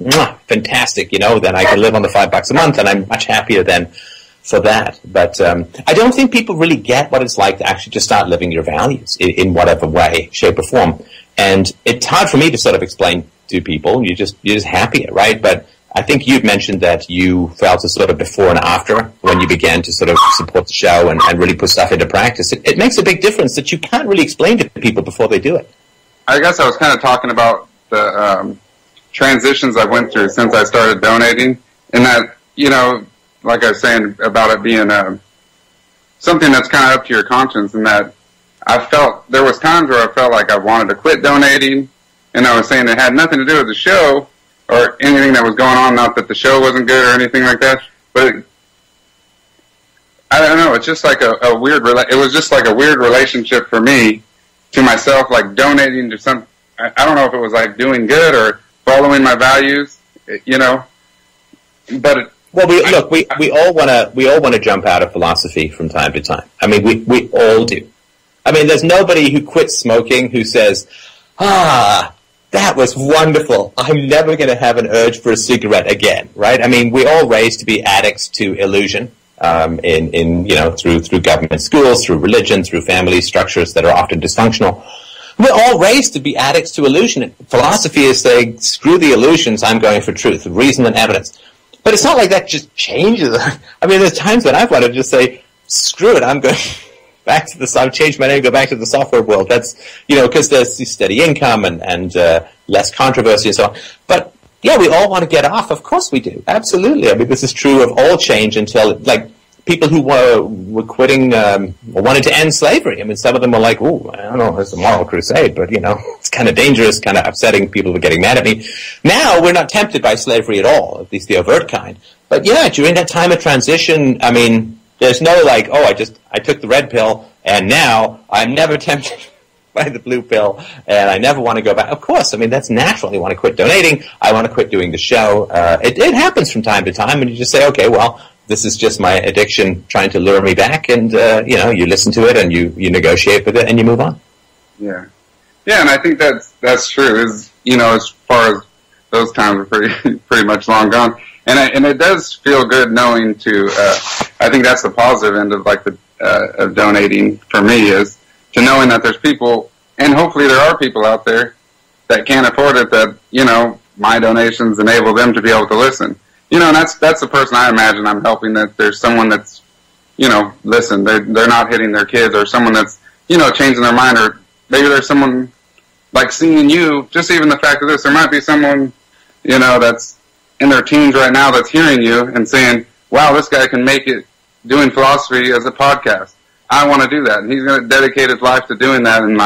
fantastic, then I can live on the $5 a month, and I'm much happier then for that. But I don't think people really get what it's like to actually just start living your values in whatever way, shape, or form. And it's hard for me to sort of explain to people. You're just happier, right? But I think you'd mentioned that you felt a sort of before and after when you began to sort of support the show and really put stuff into practice. It makes a big difference that you can't really explain to people before they do it. I guess I was kind of talking about the transitions I went through since I started donating, and that, like I was saying about it being something that's kind of up to your conscience, and that there was times where I felt like I wanted to quit donating, and I was saying it had nothing to do with the show or anything that was going on, not that the show wasn't good or anything like that, but I don't know, it's just like a weird, it was just like a weird relationship for me to myself, like donating to I don't know if it was like doing good or following my values, but well, we all want to jump out of philosophy from time to time. I mean, we all do. I mean, there's nobody who quits smoking who says, that was wonderful. I'm never going to have an urge for a cigarette again, right? I mean, we're all raised to be addicts to illusion, through government schools, through religion, through family structures that are often dysfunctional. We're all raised to be addicts to illusion. Philosophy is saying, screw the illusions, I'm going for truth, reason and evidence. But it's not like that just changes. I mean, there's times when I've wanted to just say, screw it, I'm going back to I've changed my name, go back to the software world. That's, because there's steady income and less controversy and so on. But, yeah, we all want to get off. Of course we do. Absolutely. I mean, this is true of all change until, like, people who were quitting or wanted to end slavery. I mean, some of them were like, ooh, I don't know, it's a moral crusade, but, it's kind of dangerous, kind of upsetting. People were getting mad at me. Now we're not tempted by slavery at all, at least the overt kind. But, yeah, during that time of transition, I mean, there's no like, I took the red pill, and now I'm never tempted by the blue pill, and I never want to go back. Of course, I mean, that's natural. You want to quit donating. I want to quit doing the show. It happens from time to time, and you just say, okay, well, this is just my addiction trying to lure me back, and, you listen to it, and you negotiate with it, and you move on. Yeah. Yeah, and I think that's true, as far as those times are pretty much long gone. And it does feel good knowing I think that's the positive end of of donating for me, is to knowing that there's people, and hopefully there are people out there that can't afford it, that, my donations enable them to be able to listen. And that's the person I imagine I'm helping, that there's someone that's, listen, they're not hitting their kids, or someone that's, changing their mind, or maybe there's someone like seeing you, just even the fact of this, there might be someone, that's in their teens right now that's hearing you and saying, wow, this guy can make it doing philosophy as a podcast. I want to do that. And he's going to dedicate his life to doing that. And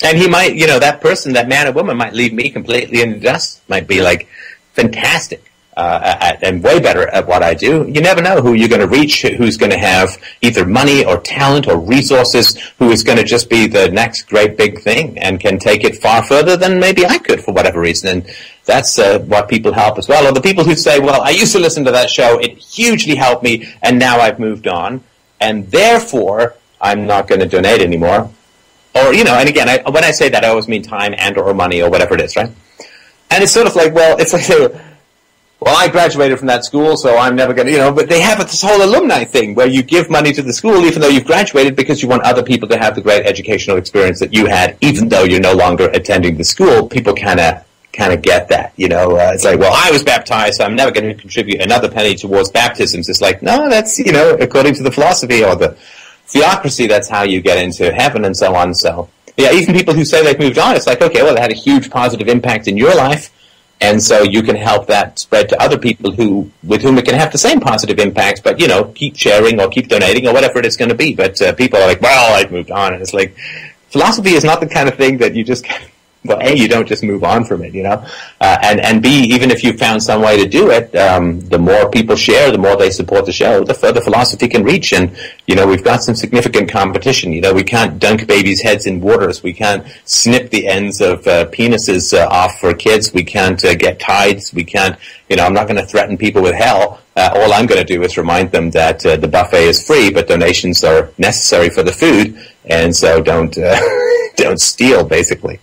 and he might, that person, that man or woman might leave me completely in the dust, might be fantastic. And way better at what I do. You never know who you're going to reach, who's going to have either money or talent or resources, who is going to just be the next great big thing and can take it far further than maybe I could for whatever reason. And that's what people help as well. Or the people who say, well, I used to listen to that show, it hugely helped me, and now I've moved on, and therefore I'm not going to donate anymore. Or, and again, when I say that, I always mean time and or money or whatever it is, right? And it's sort of well, I graduated from that school, so I'm never going to, but they have this whole alumni thing where you give money to the school even though you've graduated, because you want other people to have the great educational experience that you had, even though you're no longer attending the school. People kind of get that, it's well, I was baptized, so I'm never going to contribute another penny towards baptisms. It's no, that's, according to the philosophy or the theocracy, that's how you get into heaven and so on. So, yeah, even people who say they've moved on, it's okay, well, they had a huge positive impact in your life. And so you can help that spread to other people with whom it can have the same positive impact, but, keep sharing or keep donating or whatever it is going to be. But people are well, I've moved on. And it's philosophy is not the kind of thing that you just, A, you don't just move on from it, and B, even if you found some way to do it, the more people share, the more they support the show, the further philosophy can reach. And, we've got some significant competition. We can't dunk babies' heads in waters. We can't snip the ends of penises off for kids. We can't get tides. We can't, I'm not going to threaten people with hell. All I'm going to do is remind them that the buffet is free, but donations are necessary for the food. And so don't steal, basically.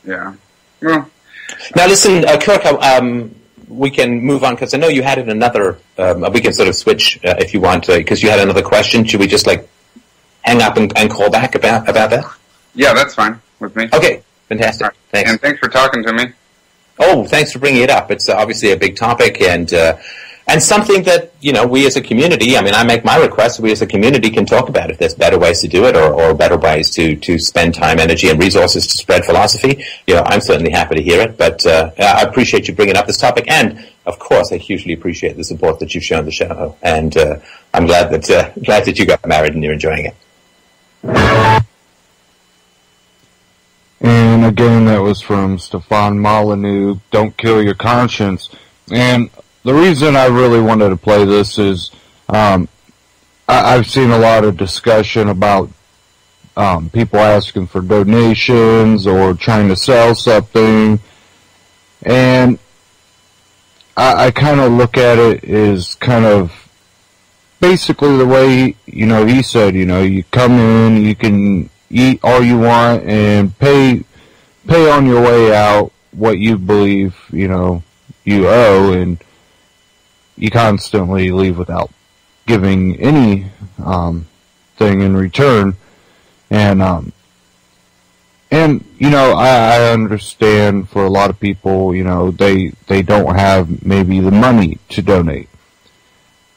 Yeah. Well. Now, listen, Kirk, we can move on, because I know you had another. We can sort of switch if you want, because you had another question. Should we just hang up and call back about that? Yeah, that's fine with me. Okay, fantastic. Right. Thanks. And thanks for talking to me. Oh, thanks for bringing it up. It's obviously a big topic, and something that, we as a community, I make my request, we as a community can talk about if there's better ways to do it, or better ways to spend time, energy, and resources to spread philosophy. I'm certainly happy to hear it, but I appreciate you bringing up this topic, and, of course, I hugely appreciate the support that you've shown the show, and I'm glad that you got married and you're enjoying it. And again, that was from Stefan Molyneux, Don't Kill Your Conscience. And the reason I really wanted to play this is I've seen a lot of discussion about people asking for donations or trying to sell something. And I kind of look at it as kind of basically the way, he said, you come in, you can eat all you want and pay on your way out what you believe, you owe, and you constantly leave without giving any thing in return. And I understand for a lot of people, they don't have maybe the money to donate.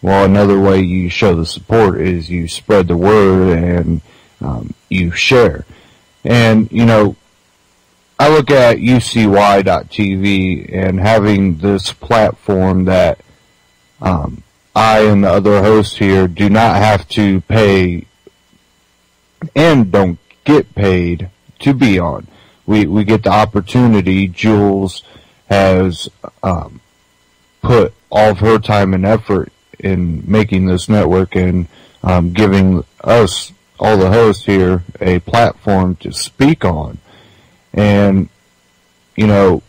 Well, another way you show the support is you spread the word and you share. And, I look at UCY.TV and having this platform that I and the other hosts here do not have to pay and don't get paid to be on. We get the opportunity. Jules has put all of her time and effort in making this network and giving us all the hosts here a platform to speak on. And, you know,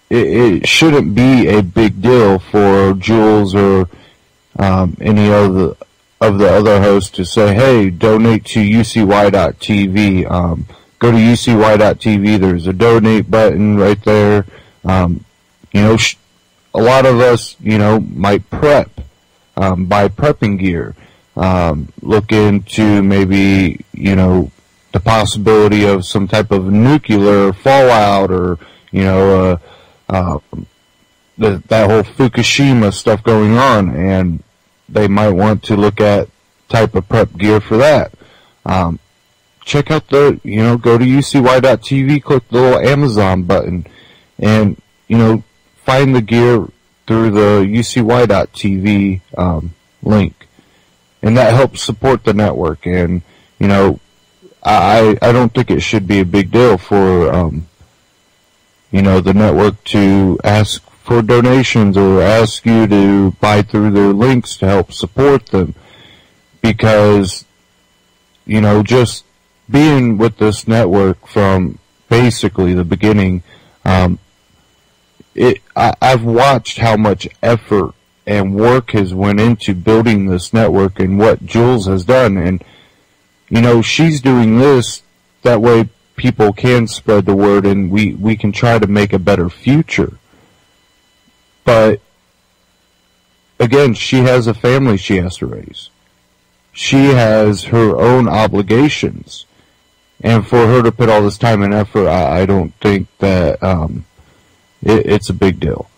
it shouldn't be a big deal for Jules or any of the other hosts to say, hey, donate to UCY.TV. Go to UCY.TV. There's a donate button right there. You know, a lot of us, you know, might prep, buy prepping gear. Look into maybe, you know, the possibility of some type of nuclear fallout, or, you know, that whole Fukushima stuff going on, and they might want to look at type of prep gear for that. Check out go to UCY.TV, click the little Amazon button, and, you know, find the gear through the UCY.TV link. And that helps support the network. And, you know, I don't think it should be a big deal for, you know, the network to ask for donations or ask you to buy through their links to help support them. Because, you know, just being with this network from basically the beginning, I've watched how much effort and work has went into building this network and what Jules has done. And, you know, she's doing this that way people can spread the word, and we can try to make a better future. But, again, she has a family she has to raise. She has her own obligations. And for her to put all this time and effort, I don't think that it's a big deal.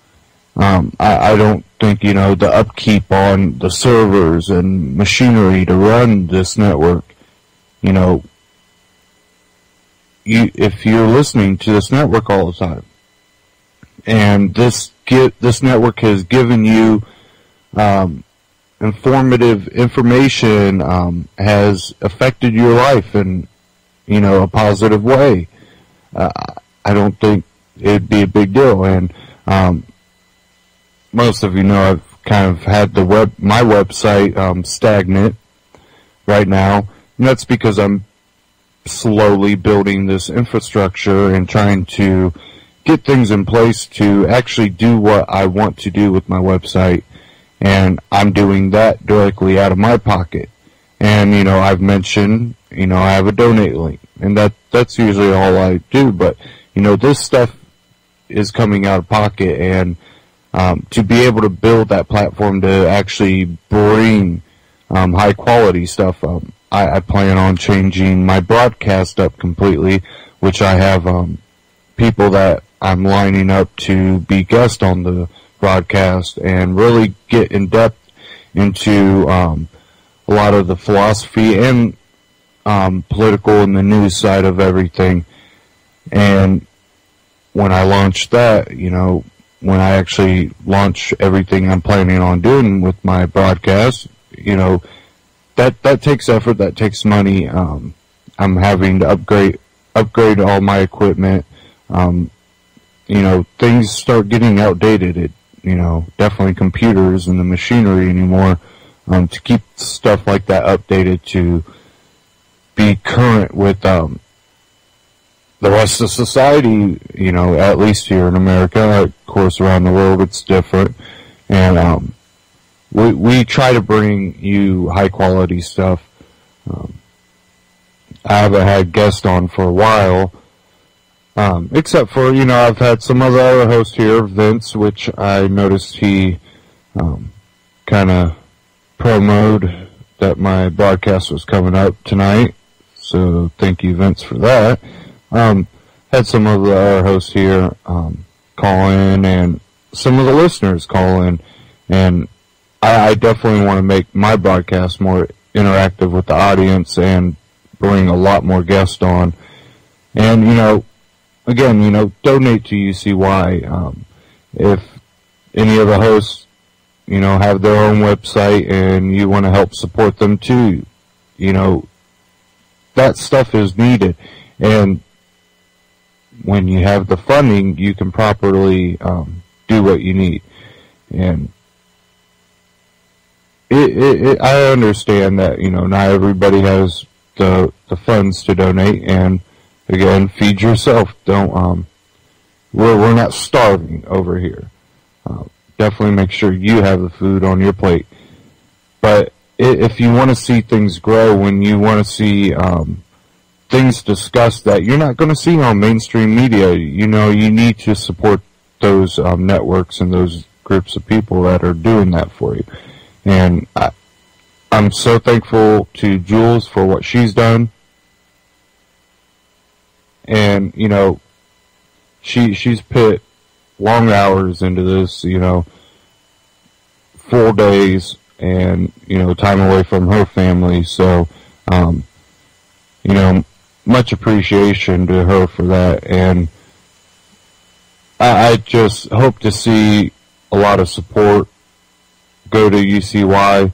I don't think, you know, the upkeep on the servers and machinery to run this network, you know, if you're listening to this network all the time, and this network has given you informative information, has affected your life in, you know, a positive way, I don't think it'd be a big deal. And most of you know I've kind of had my website stagnant right now, and that's because I'm slowly building this infrastructure and trying to get things in place to actually do what I want to do with my website. And I'm doing that directly out of my pocket. And, you know, I've mentioned, you know, I have a donate link, and that's usually all I do. But, you know, this stuff is coming out of pocket, and to be able to build that platform to actually bring high quality stuff, I plan on changing my broadcast up completely, which I have people that I'm lining up to be guests on the broadcast and really get in depth into a lot of the philosophy and political and the news side of everything. And when I launch that, you know, when I actually launch everything I'm planning on doing with my broadcast, you know, that takes effort, that takes money. I'm having to upgrade all my equipment. You know, things start getting outdated. You know, definitely computers and the machinery anymore, to keep stuff like that updated, to be current with the rest of society, you know, at least here in America. Of course, around the world it's different. And we try to bring you high quality stuff. I haven't had guests on for a while, except for, you know, I've had some other hosts here, Vince, which I noticed he kind of promoted that my broadcast was coming up tonight. So thank you, Vince, for that. Had some of the other hosts here call in, and some of the listeners call in, and I definitely want to make my broadcast more interactive with the audience and bring a lot more guests on. And, you know, again, you know, donate to UCY. If any of the hosts, you know, have their own website and you want to help support them too, you know, that stuff is needed. And when you have the funding, you can properly do what you need. And I understand that, not everybody has the funds to donate, and again, feed yourself. Don't, we're not starving over here. Definitely make sure you have the food on your plate. But if you want to see things grow, when you want to see, things discussed that you're not going to see on mainstream media, you need to support those, networks and those groups of people that are doing that for you. And I'm so thankful to Jules for what she's done. And, she's put long hours into this, full days and, time away from her family. So, much appreciation to her for that. And I just hope to see a lot of support go to UCY,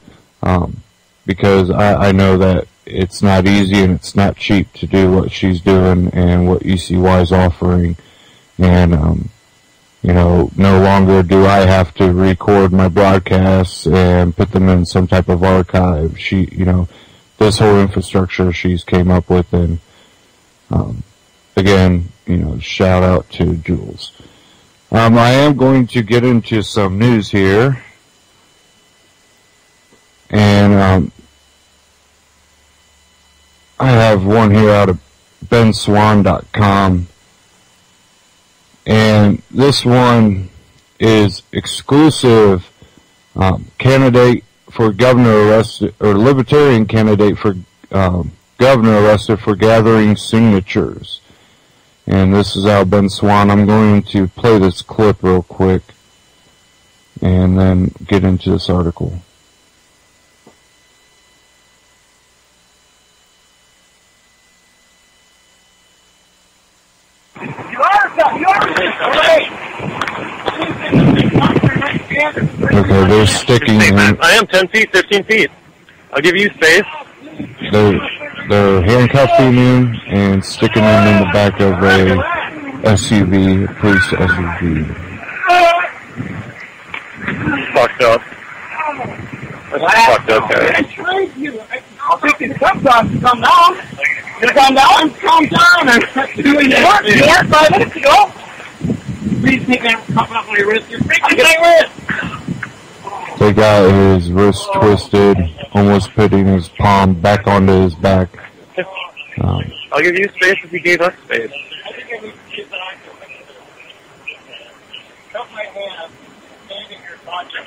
because I know that it's not easy and it's not cheap to do what she's doing and what UCY is offering. And, no longer do I have to record my broadcasts and put them in some type of archive. This whole infrastructure she's came up with, and, again, shout out to Jules. I am going to get into some news here. And, I have one here out of benswan.com. And this one is exclusive, candidate for governor arrested, or libertarian candidate for, governor arrested for gathering signatures. And this is out of Ben Swan. I'm going to play this clip real quick and then get into this article. Okay, they're sticking in. I am 10 feet, 15 feet. I'll give you space. They're handcuffing him and sticking him in the back of a SUV, a police SUV. Fucked up. That's fucked up, guys. I'll take these cuffs off and come down. You gonna come down? Calm down. You weren't 5 minutes ago. Please take that cuff off my wrist. You're freaking my wrist. They got his wrist twisted, almost putting his palm back onto his back. I'll give you space if you gave us space. I think I need to get that. Cuff my hand. Stand in your pocket.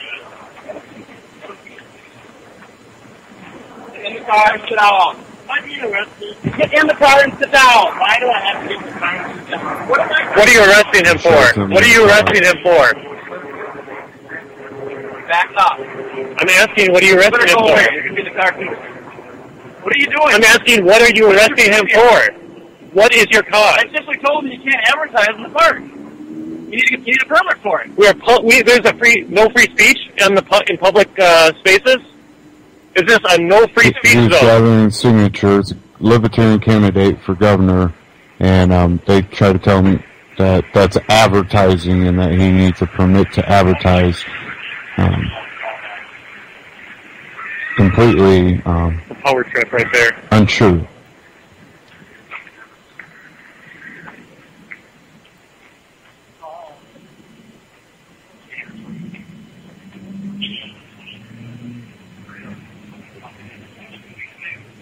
Get in the car and sit down. Why do you arrest me? Get in the car and sit down. Why do I have to get in the car and sit down? What are you arresting him for? What are you arresting him for? Back up. I'm asking, what are you arresting him for? You can be in the car too. What are you doing? I'm asking, what are you arresting him for? What is your cause? I simply told him you can't advertise in the park. You need a permit for it. There's a no free speech in public spaces. Is this a no free speech zone? He's gathering signatures, libertarian candidate for governor, and they try to tell him that that's advertising and that he needs a permit to advertise. Completely a power trip right there. Untrue.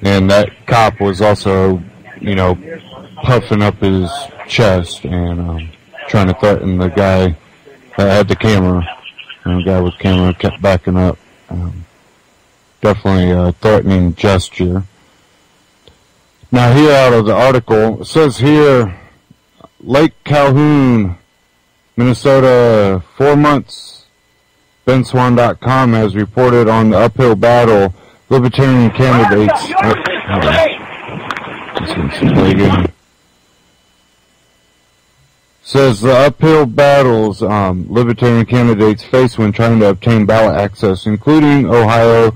And that cop was also, puffing up his chest and trying to threaten the guy that had the camera. And the guy with the camera kept backing up. Definitely a threatening gesture. Now here out of the article, it says here, Lake Calhoun, Minnesota, 4 months. BenSwan.com has reported on the uphill battle libertarian candidates. Says the uphill battles libertarian candidates face when trying to obtain ballot access, including Ohio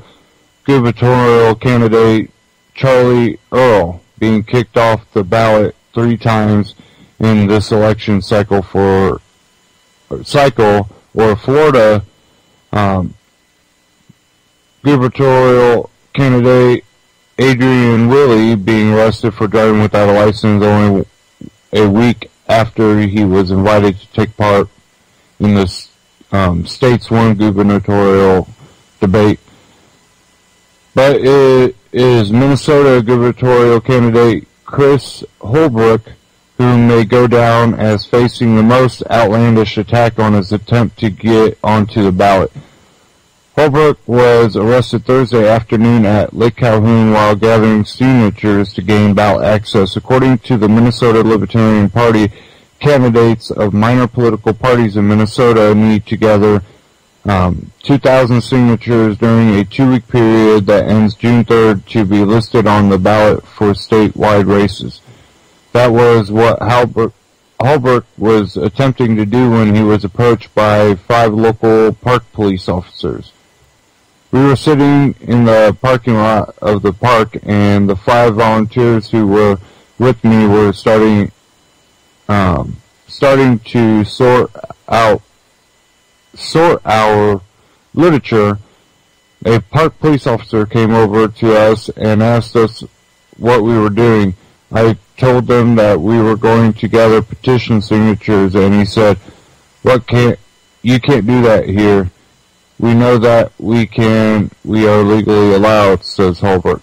gubernatorial candidate Charlie Earl being kicked off the ballot 3 times in this election cycle, or Florida gubernatorial candidate Adrian Willey being arrested for driving without a license only a week after he was invited to take part in the state's one gubernatorial debate. But it is Minnesota gubernatorial candidate Chris Holbrook who may go down as facing the most outlandish attack on his attempt to get onto the ballot. Holbrook was arrested Thursday afternoon at Lake Calhoun while gathering signatures to gain ballot access. According to the Minnesota Libertarian Party, candidates of minor political parties in Minnesota need to gather 2,000 signatures during a 2-week period that ends June 3rd to be listed on the ballot for statewide races. That was what Holbrook was attempting to do when he was approached by 5 local park police officers. We were sitting in the parking lot of the park, and the 5 volunteers who were with me were starting to sort our literature. A park police officer came over to us and asked us what we were doing. I told them that we were going to gather petition signatures, and he said, you can't do that here. We know that we are legally allowed, says Holbrook.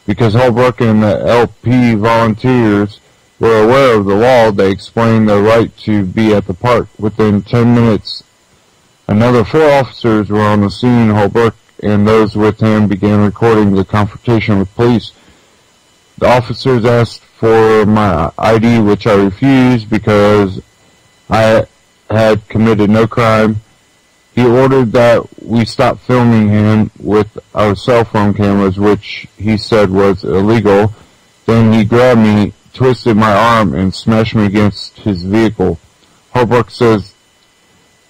Because Holbrook and the LP volunteers were aware of the law, they explained their right to be at the park. Within 10 minutes, another 4 officers were on the scene. Holbrook and those with him began recording the confrontation with police. The officers asked for my ID, which I refused because I had committed no crime. He ordered that we stop filming him with our cell phone cameras, which he said was illegal. Then he grabbed me, twisted my arm, and smashed me against his vehicle. Holbrook says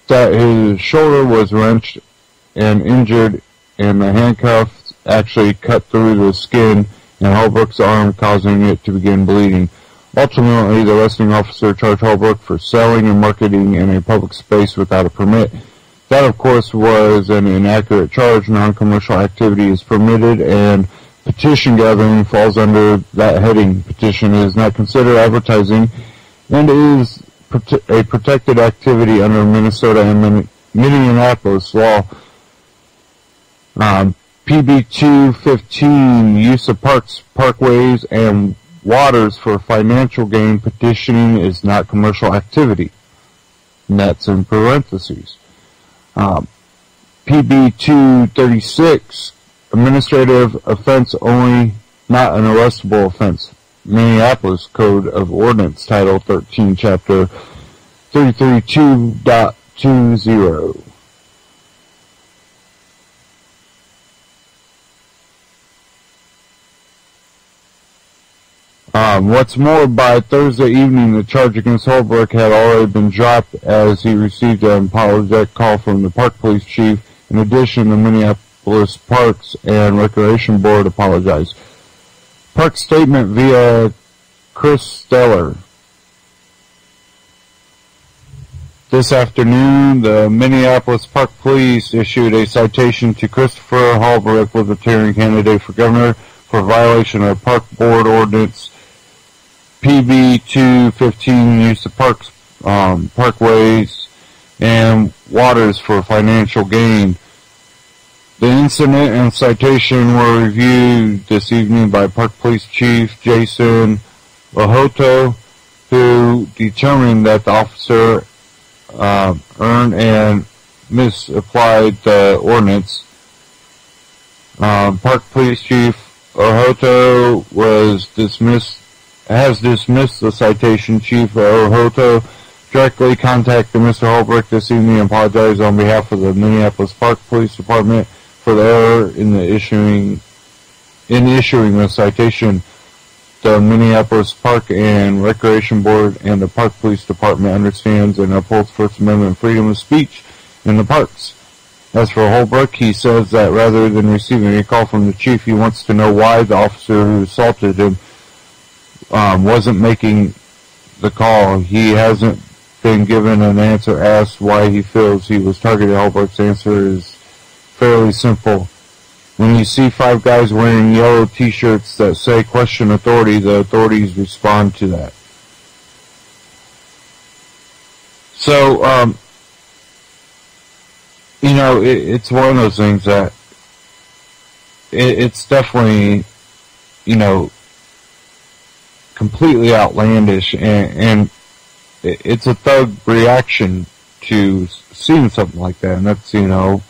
that his shoulder was wrenched and injured, and the handcuffs actually cut through the skin and Holbrook's arm, causing it to begin bleeding. Ultimately, the arresting officer charged Holbrook for selling and marketing in a public space without a permit. That, of course, was an inaccurate charge. Non-commercial activity is permitted, and petition gathering falls under that heading. Petition is not considered advertising and is a protected activity under Minnesota and Minneapolis law. PB 215, use of parks, parkways, and waters for financial gain. Petitioning is not commercial activity. And that's in parentheses. PB 236, administrative offense only, not an arrestable offense. Minneapolis Code of Ordinance, Title 13, Chapter 332.20. What's more, by Thursday evening, the charge against Holbrook had already been dropped as he received an apologetic call from the park police chief. In addition, the Minneapolis Parks and Recreation Board apologized. Park statement via Chris Steller. This afternoon, the Minneapolis Park Police issued a citation to Christopher Holbrook, Libertarian candidate for governor, for violation of Park Board Ordinance PB 215, use of parks, parkways, and waters for financial gain. The incident and citation were reviewed this evening by Park Police Chief Jason Lahoto, who determined that the officer earned and misapplied the ordinance. Park Police Chief Lahoto has dismissed the citation. Chief Lahoto directly contacted Mr. Holbrook this evening and apologized on behalf of the Minneapolis Park Police Department for the error in issuing the citation. The Minneapolis Park and Recreation Board and the Park Police Department understands and upholds First Amendment freedom of speech in the parks. As for Holbrook, he says that rather than receiving a call from the chief, he wants to know why the officer who assaulted him wasn't making the call. He hasn't been given an answer asked why he feels he was targeted. Holbrook's answer is fairly simple. When you see 5 guys wearing yellow t-shirts that say question authority, the authorities respond to that. So, you know, it's one of those things that it's definitely, you know, completely outlandish, and it's a thug reaction to seeing something like that, and that's, you know,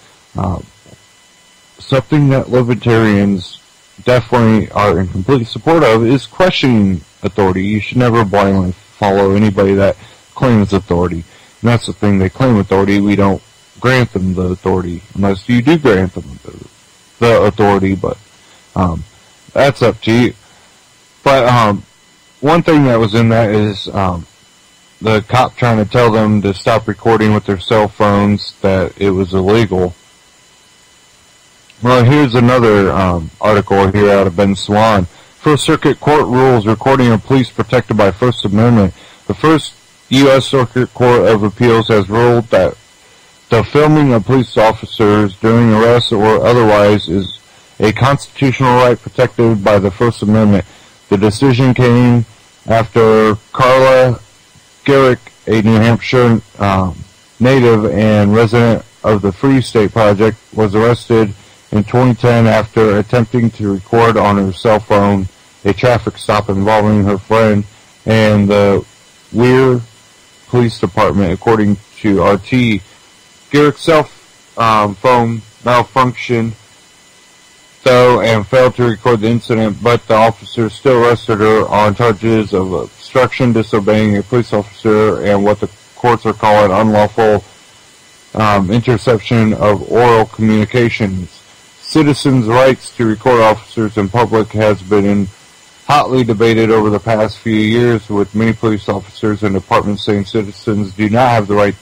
something that libertarians definitely are in complete support of, is questioning authority. You should never blindly follow anybody that claims authority. And that's the thing, they claim authority, we don't grant them the authority, unless you do grant them the authority, but that's up to you. But one thing that was in that is the cop trying to tell them to stop recording with their cell phones, that it was illegal. Well, here's another article here out of Ben Swan. First Circuit Court rules recording of police protected by First Amendment. The First U.S. Circuit Court of Appeals has ruled that the filming of police officers during arrest or otherwise is a constitutional right protected by the First Amendment. The decision came after Carla Garrick, a New Hampshire native and resident of the Free State Project, was arrested in 2010 after attempting to record on her cell phone a traffic stop involving her friend and the Weir Police Department, according to RT. Garrick's cell phone malfunctioned, though, and failed to record the incident, but the officers still arrested her on charges of obstruction, disobeying a police officer, and what the courts are calling unlawful interception of oral communications. Citizens' rights to record officers in public has been hotly debated over the past few years, with many police officers and departments saying citizens do not have the right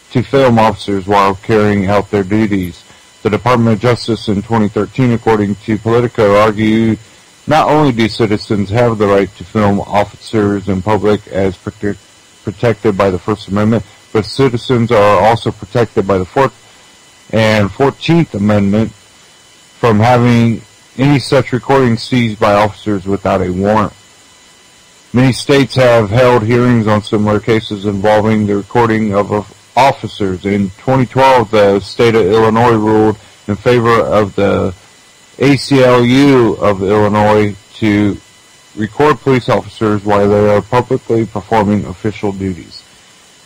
to film officers while carrying out their duties. The Department of Justice in 2013, according to Politico, argued not only do citizens have the right to film officers in public as protected by the First Amendment, but citizens are also protected by the 4th and 14th Amendment from having any such recording seized by officers without a warrant. Many states have held hearings on similar cases involving the recording of officers. In 2012, the state of Illinois ruled in favor of the ACLU of Illinois to record police officers while they are publicly performing official duties.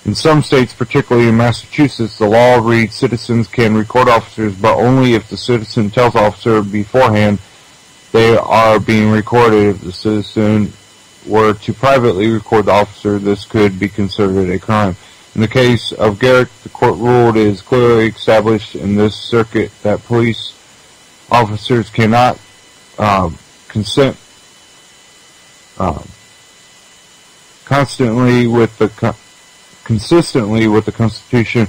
In some states, particularly in Massachusetts, the law reads citizens can record officers, but only if the citizen tells the officer beforehand they are being recorded. If the citizen were to privately record the officer, this could be considered a crime. In the case of Garrick, the court ruled it is clearly established in this circuit that police officers cannot consent consistently with the Constitution,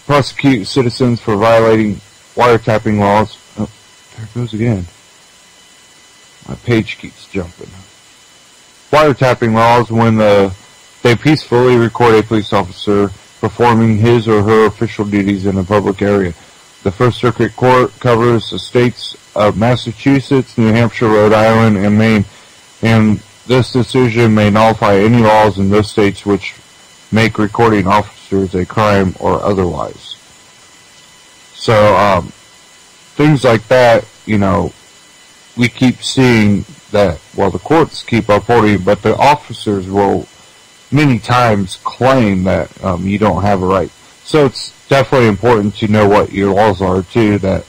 prosecute citizens for violating wiretapping laws. Oh, there it goes again. My page keeps jumping. Wiretapping laws when they peacefully record a police officer performing his or her official duties in a public area. The First Circuit Court covers the states of Massachusetts, New Hampshire, Rhode Island, and Maine, and this decision may nullify any laws in those states which make recording officers a crime or otherwise. So, things like that, you know, we keep seeing that, well, the courts keep upholding, but the officers will many times claim that you don't have a right. So it's definitely important to know what your laws are, too, that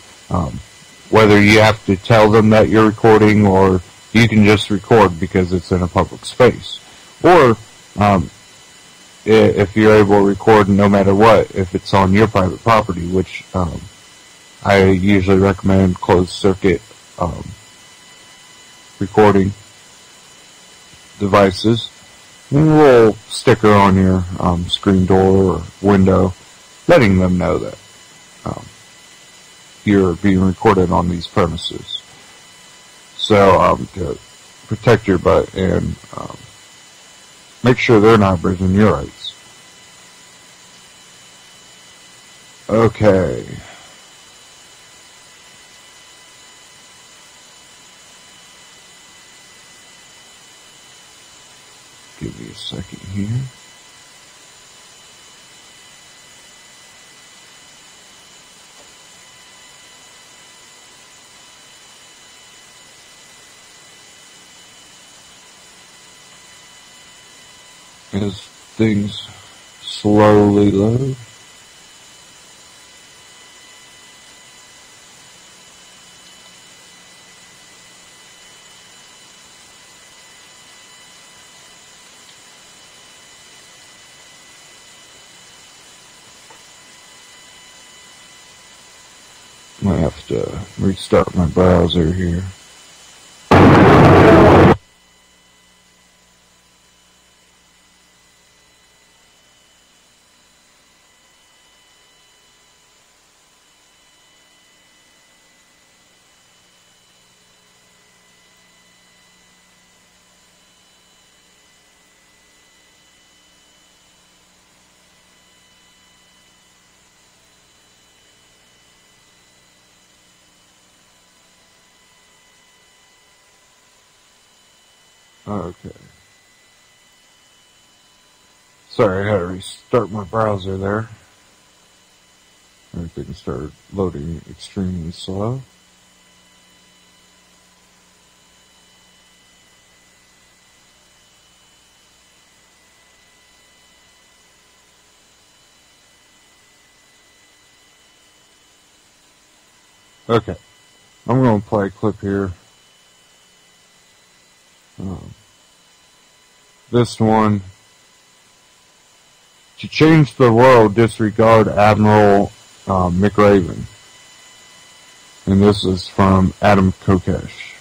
whether you have to tell them that you're recording or you can just record because it's in a public space. Or if you're able to record no matter what, if it's on your private property, which I usually recommend closed circuit recording devices. And a little sticker on your screen door or window letting them know that you're being recorded on these premises. So to protect your butt and make sure they're not abridging your rights. Okay. Give me a second here. As things slowly load. Might have to restart my browser here. Okay. Sorry, I had to restart my browser there. Everything started loading extremely slow. Okay. I'm going to play a clip here. This one, to change the world, disregard Admiral McRaven. And this is from Adam Kokesh.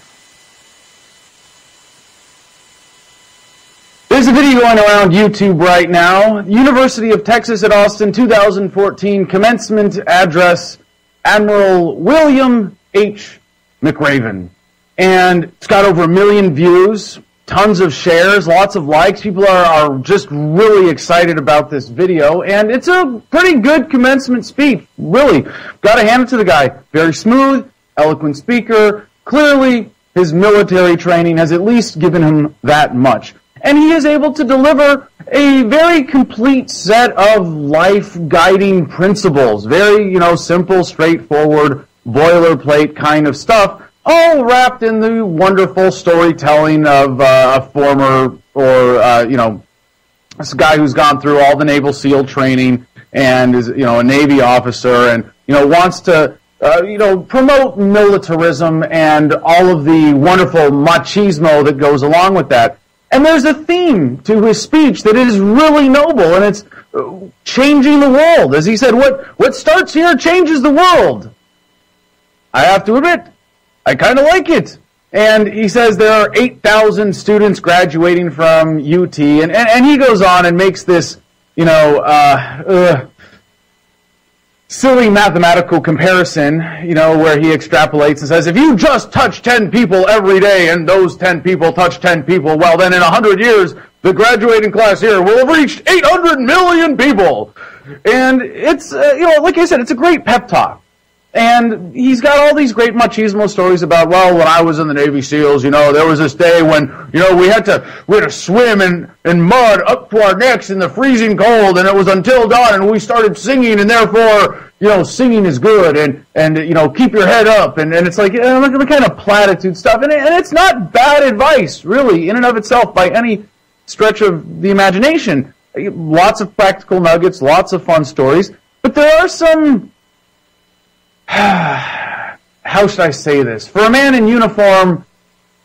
There's a video going around YouTube right now. University of Texas at Austin, 2014, commencement address, Admiral William H. McRaven. And it's got over 1 million views, tons of shares, lots of likes. People are just really excited about this video. And it's a pretty good commencement speech, really. Got to hand it to the guy. Very smooth, eloquent speaker. Clearly, his military training has at least given him that much. And he is able to deliver a very complete set of life-guiding principles. Very, simple, straightforward, boilerplate kind of stuff. All wrapped in the wonderful storytelling of a former this guy who's gone through all the Naval SEAL training and is, a Navy officer and, wants to, promote militarism and all of the wonderful machismo that goes along with that. And there's a theme to his speech that is really noble, and it's changing the world. As he said, what starts here changes the world. I have to admit, I kind of like it. And he says there are 8,000 students graduating from UT, and he goes on and makes this, silly mathematical comparison, where he extrapolates and says, if you just touch 10 people every day and those 10 people touch 10 people, well, then in 100 years, the graduating class here will have reached 800 million people. And it's, like I said, it's a great pep talk. And he's got all these great machismo stories about, well, when I was in the Navy SEALs, there was this day when, we had to swim in mud up to our necks in the freezing cold, and it was until dawn, and we started singing, and therefore, singing is good, and keep your head up, and it's like, the kind of platitude stuff, and it's not bad advice, really, in and of itself, by any stretch of the imagination. Lots of practical nuggets, lots of fun stories, but there are some, how should I say this? For a man in uniform,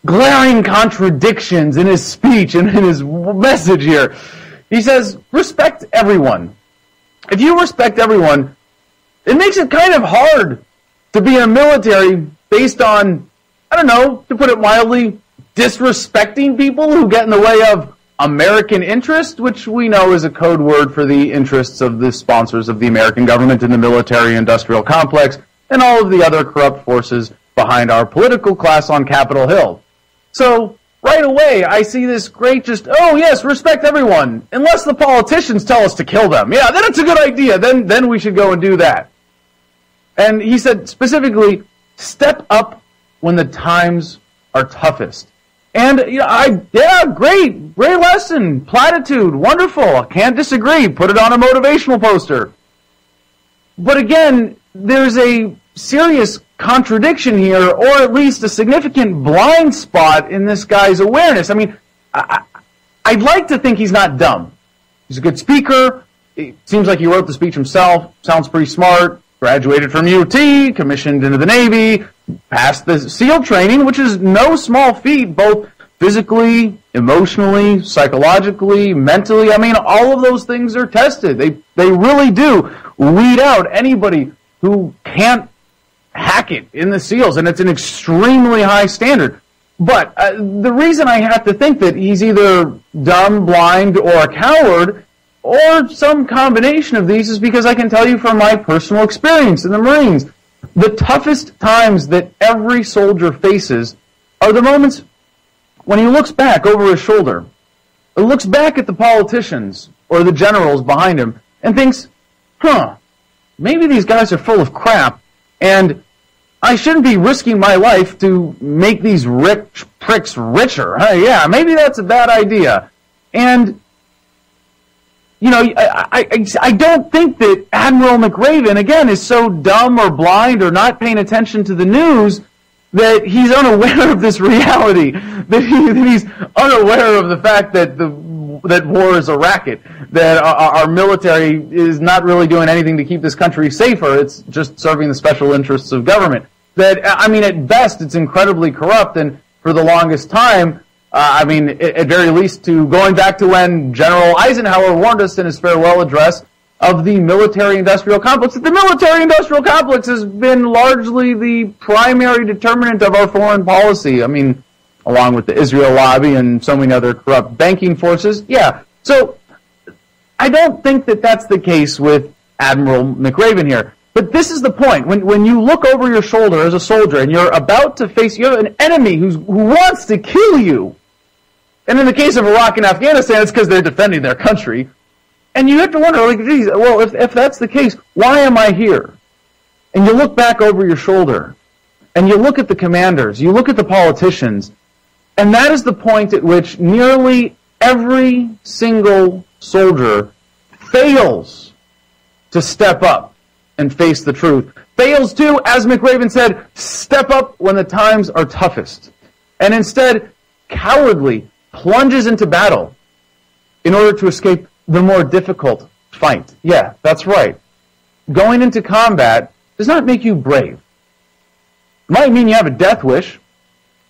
glaring contradictions in his speech and in his message here. He says, respect everyone. If you respect everyone, it makes it kind of hard to be in a military based on, to put it mildly, disrespecting people who get in the way of American interest, which we know is a code word for the interests of the sponsors of the American government and the military-industrial complex, and all of the other corrupt forces behind our political class on Capitol Hill. So, right away, I see this great oh yes, respect everyone, unless the politicians tell us to kill them. Yeah, then it's a good idea, then we should go and do that. And he said specifically, step up when the times are toughest. And great lesson, platitude, wonderful. I can't disagree. Put it on a motivational poster. But again, there's a serious contradiction here, or at least a significant blind spot in this guy's awareness. I mean, I'd like to think he's not dumb. He's a good speaker. It seems like he wrote the speech himself. Sounds pretty smart. Graduated from UT, commissioned into the Navy, passed the SEAL training, which is no small feat, both physically, emotionally, psychologically, mentally. I mean, all of those things are tested. They really do weed out anybody who can't hack it in the SEALs, and it's an extremely high standard. But the reason I have to think that he's either dumb, blind, or a coward, or some combination of these, is because I can tell you from my personal experience in the Marines, the toughest times that every soldier faces are the moments when he looks back over his shoulder, or looks back at the politicians or the generals behind him, and thinks, maybe these guys are full of crap, and I shouldn't be risking my life to make these rich pricks richer. Yeah, maybe that's a bad idea. And I don't think that Admiral McRaven, again, is so dumb or blind or not paying attention to the news that he's unaware of this reality, that he's unaware of the fact that that war is a racket, that our military is not really doing anything to keep this country safer. It's just serving the special interests of government. That, I mean, at best, it's incredibly corrupt, and for the longest time, at very least, going back to when General Eisenhower warned us in his farewell address of the military-industrial complex. The military-industrial complex has been largely the primary determinant of our foreign policy. I mean, along with the Israel lobby and so many other corrupt banking forces. Yeah, so I don't think that that's the case with Admiral McRaven here. But this is the point. When you look over your shoulder as a soldier and you're about to face, you have an enemy who wants to kill you. And in the case of Iraq and Afghanistan, it's because they're defending their country. And you have to wonder, like, geez, well, if that's the case, why am I here? And you look back over your shoulder, and you look at the commanders, you look at the politicians, and that is the point at which nearly every single soldier fails to step up and face the truth. Fails to, as McRaven said, step up when the times are toughest. And instead, cowardly plunges into battle in order to escape the more difficult fight. Yeah, that's right. Going into combat does not make you brave. It might mean you have a death wish. It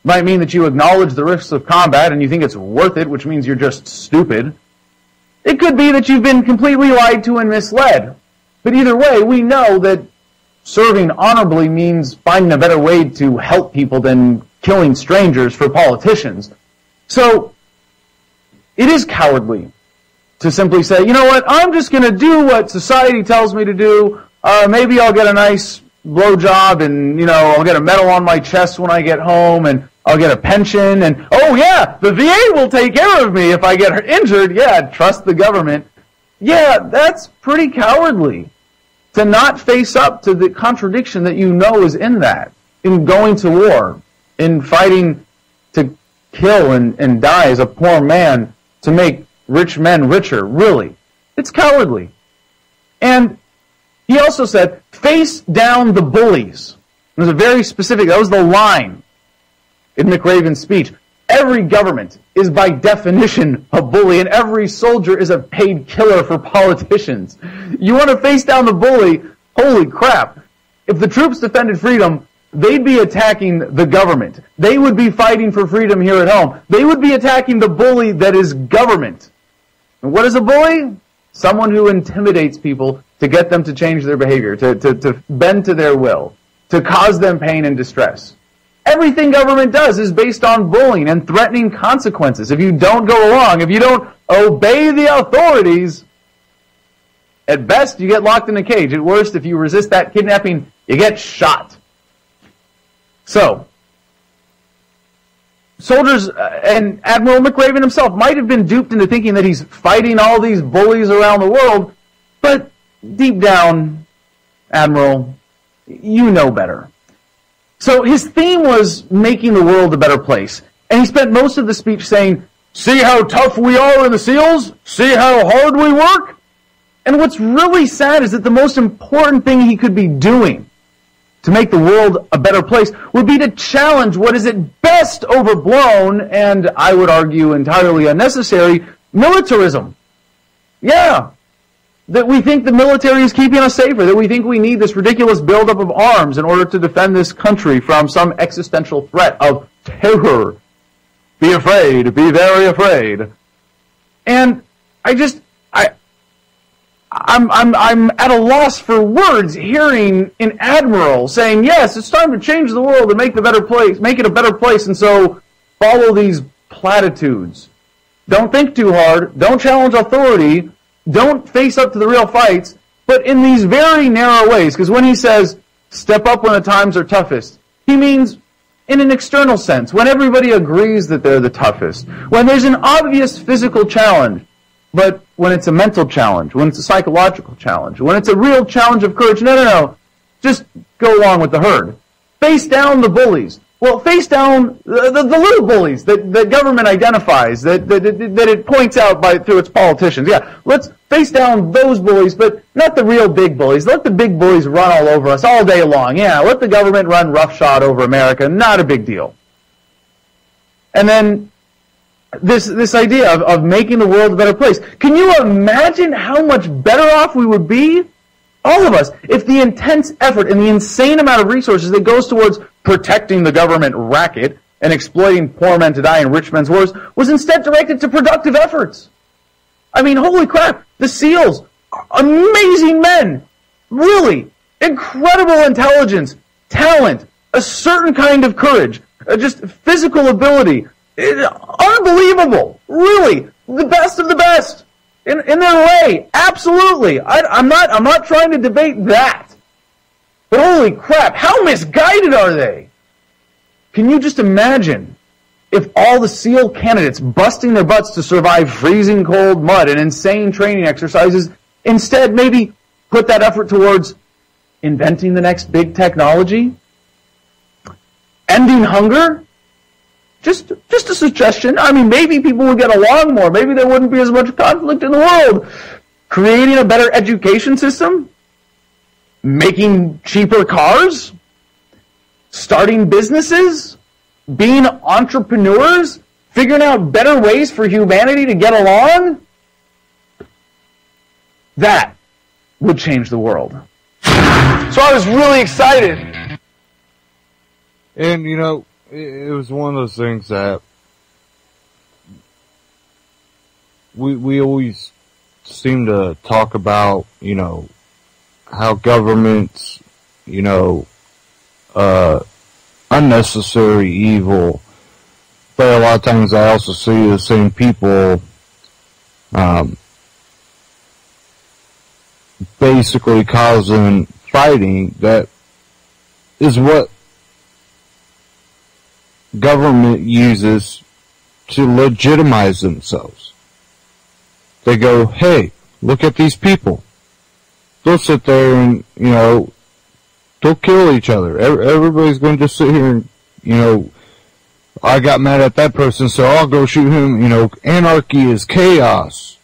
might mean that you acknowledge the risks of combat and you think it's worth it, which means you're just stupid. It could be that you've been completely lied to and misled. But either way, we know that serving honorably means finding a better way to help people than killing strangers for politicians. So, it is cowardly to simply say, you know what, I'm just going to do what society tells me to do. Maybe I'll get a nice blowjob and, I'll get a medal on my chest when I get home and I'll get a pension and, oh yeah, the VA will take care of me if I get injured. Yeah, trust the government. Yeah, that's pretty cowardly to not face up to the contradiction that you know is in that, in going to war, in fighting to kill and die as a poor man to make rich men richer. Really, it's cowardly. And he also said, face down the bullies. It was a very specific, that was the line in McRaven's speech. Every government is by definition a bully, and every soldier is a paid killer for politicians. You want to face down the bully? Holy crap. If the troops defended freedom, they'd be attacking the government. They would be fighting for freedom here at home. They would be attacking the bully that is government. And what is a bully? Someone who intimidates people to get them to change their behavior, to bend to their will, to cause them pain and distress. Everything government does is based on bullying and threatening consequences. If you don't go along, if you don't obey the authorities, at best you get locked in a cage. At worst, if you resist that kidnapping, you get shot. So, soldiers and Admiral McRaven himself might have been duped into thinking that he's fighting all these bullies around the world, but deep down, Admiral, you know better. So his theme was making the world a better place. And he spent most of the speech saying, see how tough we are in the SEALs? See how hard we work? And what's really sad is that the most important thing he could be doing to make the world a better place would be to challenge what is at best overblown and, I would argue, entirely unnecessary militarism. Yeah. That we think the military is keeping us safer, that we think we need this ridiculous buildup of arms in order to defend this country from some existential threat of terror. Be afraid, be very afraid. And I'm at a loss for words hearing an admiral saying, yes, it's time to change the world and make it a better place, and so follow these platitudes. Don't think too hard, don't challenge authority, don't face up to the real fights, but in these very narrow ways, because when he says, step up when the times are toughest, he means in an external sense, when everybody agrees that they're the toughest, when there's an obvious physical challenge, but when it's a mental challenge, when it's a psychological challenge, when it's a real challenge of courage, no, just go along with the herd. Face down the bullies. Well, face down the little bullies that government identifies, that it points out through its politicians. Yeah, let's face down those bullies, but not the real big bullies. Let the big bullies run all over us all day long. Yeah, let the government run roughshod over America. Not a big deal. And then this idea of making the world a better place. Can you imagine how much better off we would be, all of us, if the intense effort and the insane amount of resources that goes towards protecting the government racket and exploiting poor men to die in rich men's wars was instead directed to productive efforts? I mean, holy crap, the SEALs, amazing men, really, incredible intelligence, talent, a certain kind of courage, just physical ability, unbelievable, really, the best of the best, in their way, absolutely. I'm not trying to debate that. But holy crap, how misguided are they? Can you just imagine if all the SEAL candidates busting their butts to survive freezing cold mud and insane training exercises instead maybe put that effort towards inventing the next big technology? Ending hunger? Just a suggestion. I mean, maybe people would get along more. Maybe there wouldn't be as much conflict in the world. Creating a better education system? Making cheaper cars? Starting businesses? Being entrepreneurs? Figuring out better ways for humanity to get along? That would change the world. So I was really excited. And, you know, it was one of those things that we always seem to talk about, you know, how governments, you know, unnecessary evil. But a lot of times I also see the same people basically causing fighting. That is what government uses to legitimize themselves. They go, hey, look at these people. They'll sit there and, you know, they'll kill each other. Everybody's going to just sit here and, you know, I got mad at that person, so I'll go shoot him. You know, anarchy is chaos.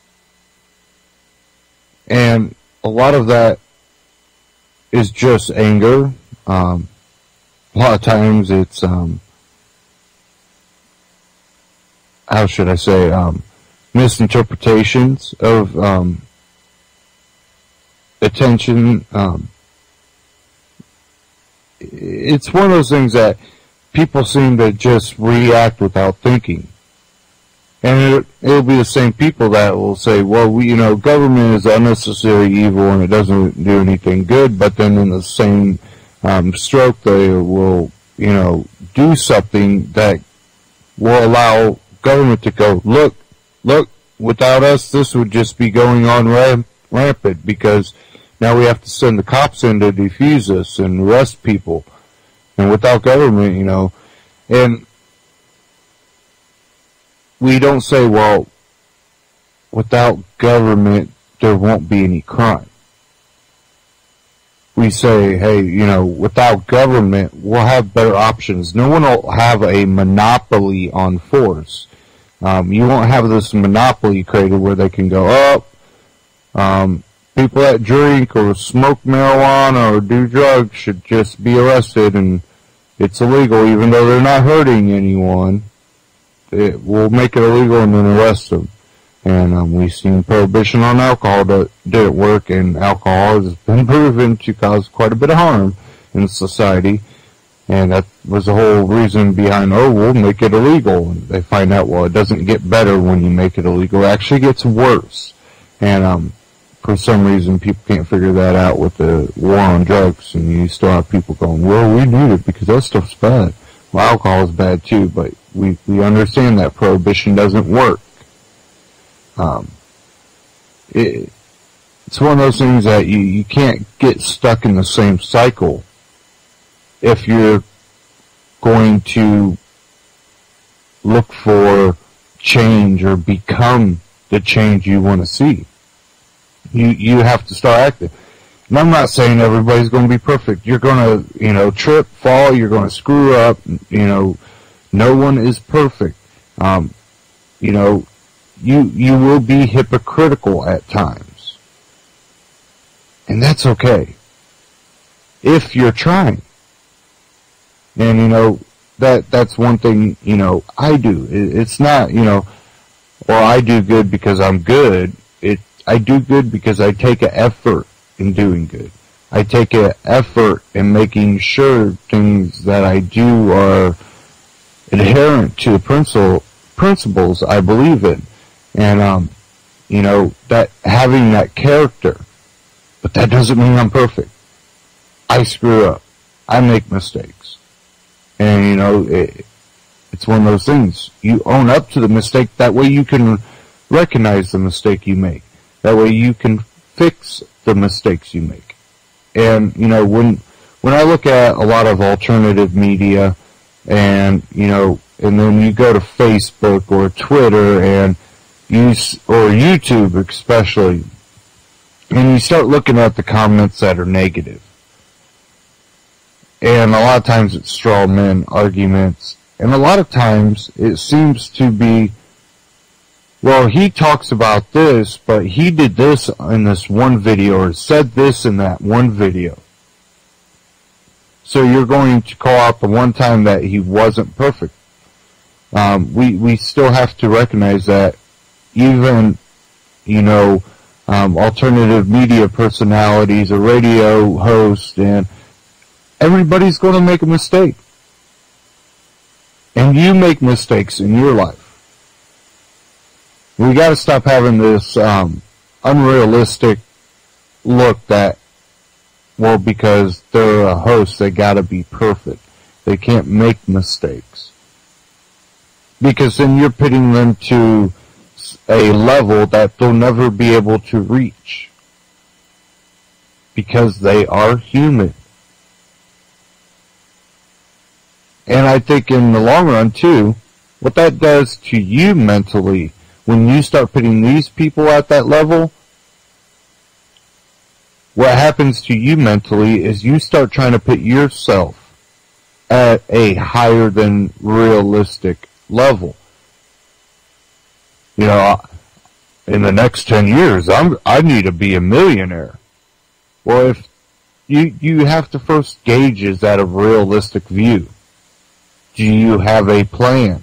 And a lot of that is just anger. A lot of times it's, how should I say, misinterpretations of attention. It's one of those things that people seem to just react without thinking. And it'll be the same people that will say, well, you know, government is unnecessary evil and it doesn't do anything good, but then in the same stroke they will, you know, do something that will allow government to go, look, without us, this would just be going on rampant because now we have to send the cops in to defuse us and arrest people. And without government, you know, and we don't say, well, without government, there won't be any crime. we say, hey, without government, we'll have better options. No one will have a monopoly on force. You won't have this monopoly created where they can go up. People that drink or smoke marijuana or do drugs should just be arrested, and it's illegal even though they're not hurting anyone. It will make it illegal and then arrest them. And we've seen prohibition on alcohol that didn't work, and alcohol has been proven to cause quite a bit of harm in society. And that was the whole reason behind, we'll make it illegal. And they find out, well, it doesn't get better when you make it illegal. It actually gets worse. And for some reason, people can't figure that out with the war on drugs. And you still have people going, well, we need it because that stuff's bad. Well, alcohol is bad too, but we understand that prohibition doesn't work. It's one of those things that you can't get stuck in the same cycle if you're going to look for change or become the change you want to see. You have to start acting. And I'm not saying everybody's going to be perfect. You're going to, trip, fall, you're going to screw up, no one is perfect. You will be hypocritical at times. And that's okay. If you're trying. And, that's one thing, I do. It's not, or I do good because I'm good. I do good because I take an effort in doing good. I take an effort in making sure things that I do are adherent to the principles I believe in. And, that having that character, but that doesn't mean I'm perfect. I screw up. I make mistakes. And, it's one of those things. You own up to the mistake. That way you can recognize the mistake you make. That way you can fix the mistakes you make. And, when I look at a lot of alternative media and, and then you go to Facebook or Twitter and or YouTube especially, and you start looking at the comments that are negative. And a lot of times it's straw man arguments. And a lot of times it seems to be, well, he talks about this, but he did this in this one video or said this in that one video. So you're going to call out the one time that he wasn't perfect. We still have to recognize that even, alternative media personalities, a radio host, and everybody's going to make a mistake. And you make mistakes in your life. We got to stop having this unrealistic look that, well, because they're a host, they got to be perfect. They can't make mistakes. Because then you're pitting them to a level that they'll never be able to reach. Because they are human. And I think in the long run, too, what that does to you mentally, when you start putting these people at that level, what happens to you mentally is you start trying to put yourself at a higher than realistic level. In the next 10 years, I need to be a millionaire. Well, if you have to first gauge, is that a realistic view? Do you have a plan?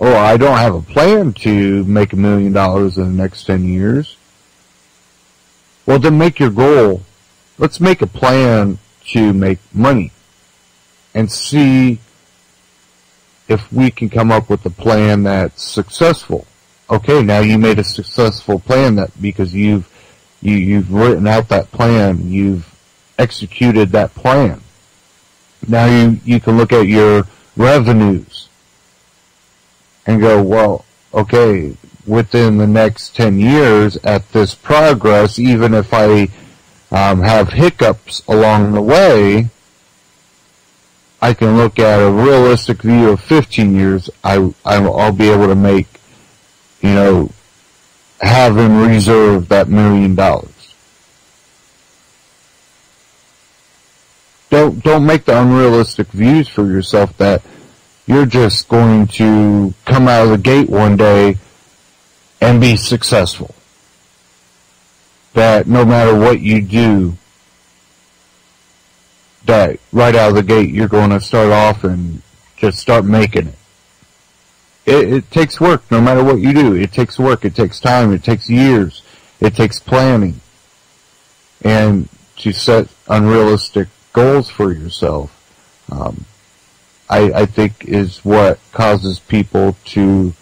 Oh, I don't have a plan to make $1 million in the next 10 years. Well, then make your goal. Let's make a plan to make money and see if we can come up with a plan that's successful. Okay, now you made a successful plan that because you've written out that plan, you've executed that plan. Now you can look at your revenues and go, well, okay, within the next 10 years at this progress, even if I have hiccups along the way, I can look at a realistic view of 15 years. I'll be able to make, have in reserve that $1 million. don't make the unrealistic views for yourself that you're just going to come out of the gate one day and be successful. That no matter what you do, that right out of the gate you're going to start off and just start making it. It takes work, no matter what you do. It takes work, it takes time, it takes years, it takes planning. And to set unrealistic goals for yourself, I think is what causes people to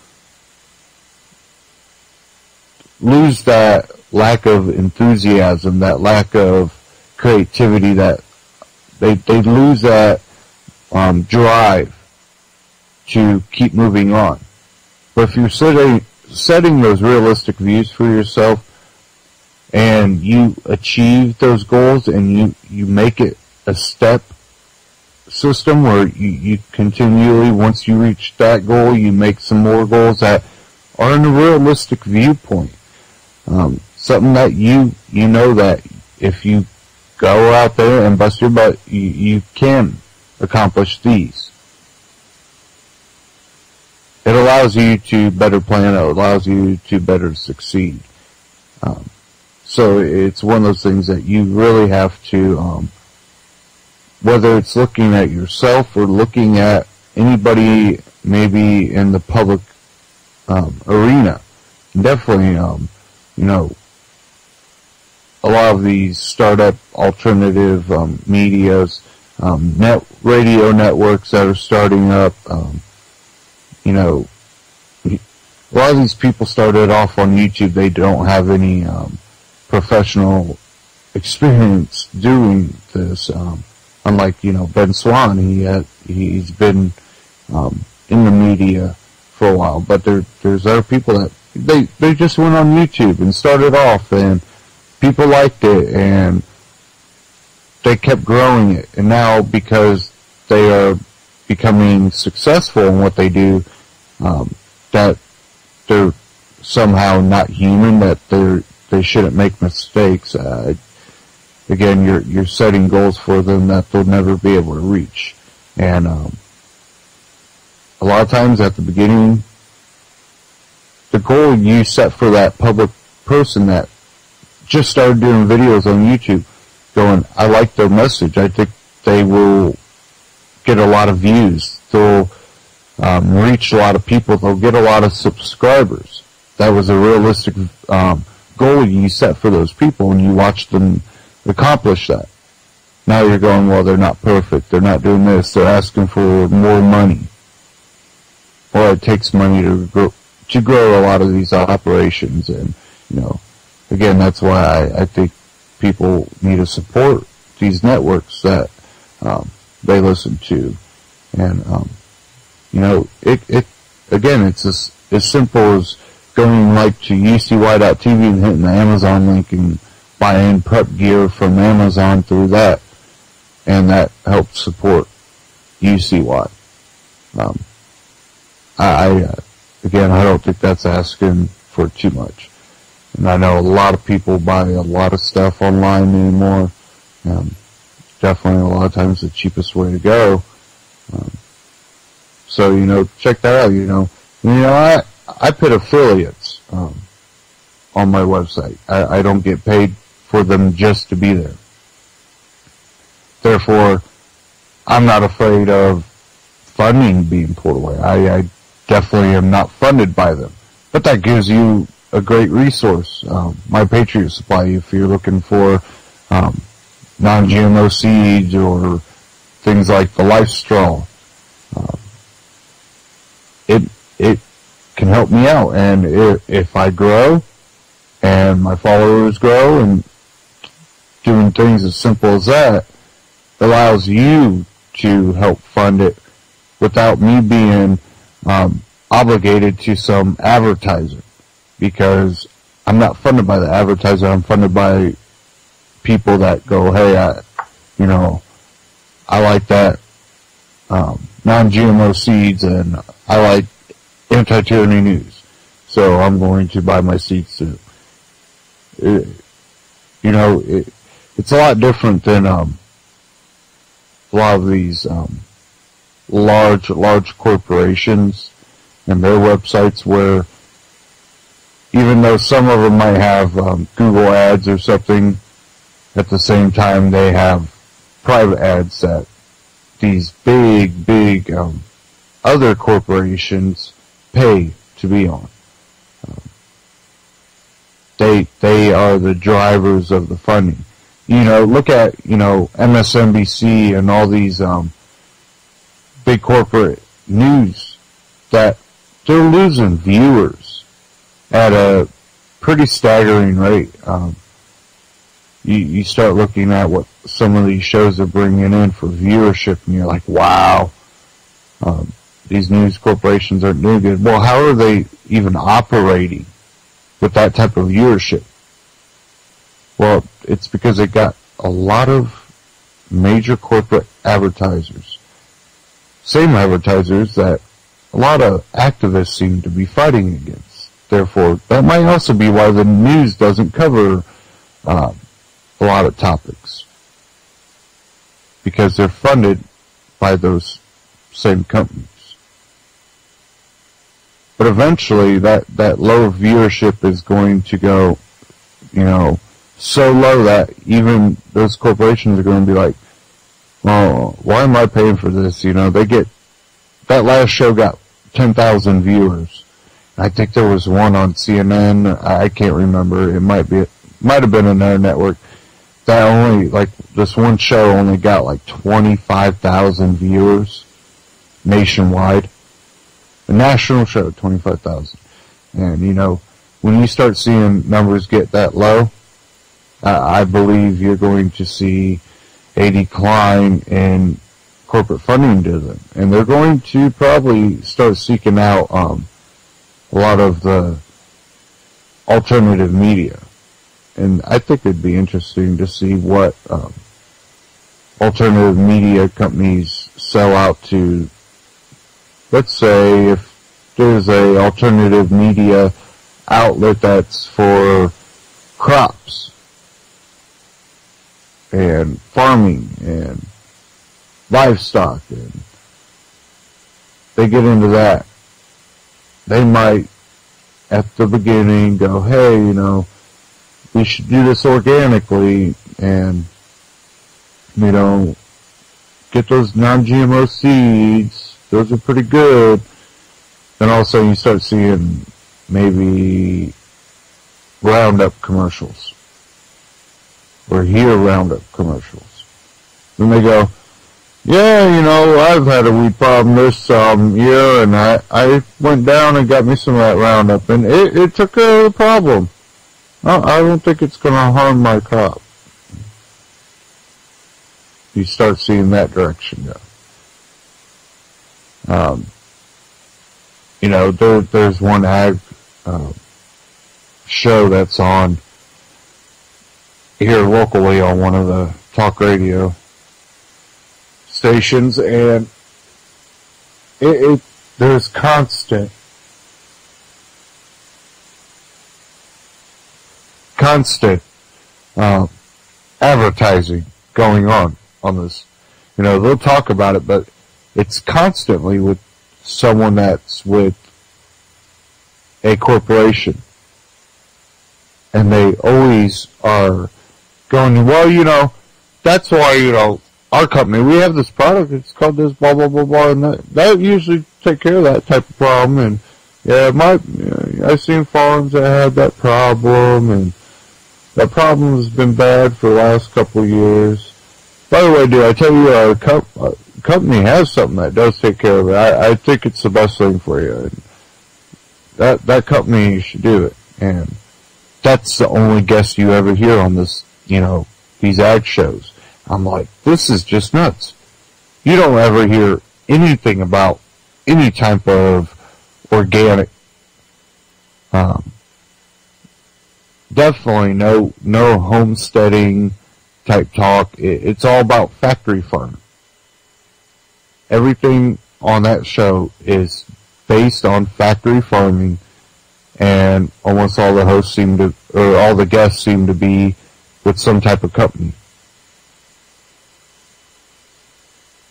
lose that lack of enthusiasm, that lack of creativity, that they lose that drive to keep moving on. But if you're setting those realistic views for yourself and you achieve those goals and you make it a step system where you continually, once you reach that goal, you make some more goals that are in a realistic viewpoint. Something that you know that if you go out there and bust your butt, you can accomplish these. It allows you to better plan, it allows you to better succeed. So it's one of those things that you really have to, whether it's looking at yourself or looking at anybody maybe in the public arena, definitely, a lot of these startup alternative medias, radio networks that are starting up, a lot of these people started off on YouTube. They don't have any professional experience doing this. Unlike, Ben Swan, he's been in the media for a while. But there's other people that they just went on YouTube and started off, and people liked it, and they kept growing it. And now, because they are becoming successful in what they do, that they're somehow not human, that they shouldn't make mistakes. Again, you're setting goals for them that they'll never be able to reach. And a lot of times at the beginning, the goal you set for that public person that just started doing videos on YouTube, going, I like their message, I think they will get a lot of views, they'll reach a lot of people, they'll get a lot of subscribers. That was a realistic goal you set for those people, and you watch them accomplish that. Now you're going, well, they're not perfect, they're not doing this, they're asking for more money. Well, it takes money to grow a lot of these operations, and, again, that's why I think people need to support these networks that they listen to. And, again, it's as simple as going to UCY.tv and hitting the Amazon link and buying prep gear from Amazon through that, and that helps support UCY. Again, I don't think that's asking for too much. And I know a lot of people buy a lot of stuff online anymore. Definitely a lot of times the cheapest way to go. So, check that out, I put affiliates on my website. I don't get paid for them just to be there. Therefore, I'm not afraid of funding being pulled away. I definitely am not funded by them. But that gives you a great resource. My Patriot Supply, if you're looking for non-GMO seeds or things like the Life Straw, it can help me out. And if I grow and my followers grow, and doing things as simple as that allows you to help fund it without me being obligated to some advertiser, because I'm not funded by the advertiser. I'm funded by people that go, hey, I like that non-GMO seeds, and I like Anti-Tyranny news, so I'm going to buy my seeds too. It's a lot different than a lot of these large corporations and their websites, where even though some of them might have Google ads or something, at the same time they have private ads that these big other corporations pay to be on. They are the drivers of the funding. Look at, MSNBC and all these big corporate news, that they're losing viewers at a pretty staggering rate. You start looking at what some of these shows are bringing in for viewership, and you're like, wow, these news corporations aren't doing good. Well, how are they even operating with that type of viewership? Well, it's because they got a lot of major corporate advertisers. Same advertisers that a lot of activists seem to be fighting against. Therefore, that might also be why the news doesn't cover a lot of topics. Because they're funded by those same companies. But eventually, that low viewership is going to go, so low that even those corporations are going to be like, well, why am I paying for this? That last show got 10,000 viewers. I think there was one on CNN. I can't remember. It might have been another network. That only, this one show only got 25,000 viewers nationwide. A national show, 25,000. And, when you start seeing numbers get that low, I believe you're going to see a decline in corporate funding to them. And they're going to probably start seeking out a lot of the alternative media. And I think it'd be interesting to see what alternative media companies sell out to. Let's say if there's a alternative media outlet that's for crops and farming and livestock, and they get into that, they might at the beginning go, hey, we should do this organically, and get those non-GMO seeds. Those are pretty good. Then all of a sudden you start seeing maybe Roundup commercials or hear Roundup commercials. Then they go, yeah, I've had a weed problem this year, and I went down and got me some of that Roundup, and it took care of the problem. I don't think it's going to harm my crop. You start seeing that direction go. There's one ag show that's on here locally on one of the talk radio stations, and there's constant advertising going on this. They'll talk about it, but it's constantly with someone that's with a corporation. And they always are going, well, that's why, our company, we have this product, it's called this blah, blah, blah, blah, and that usually take care of that type of problem. And I've seen farms that had that problem, and that problem has been bad for the last couple of years. By the way, dude, I tell you, our company has something that does take care of it. I think it's the best thing for you. And that company should do it. And that's the only guest you ever hear on this, these ag shows. I'm like, this is just nuts. You don't ever hear anything about any type of organic. Definitely no homesteading type talk. It's all about factory farming. Everything on that show is based on factory farming, and almost all the hosts all the guests seem to be with some type of company.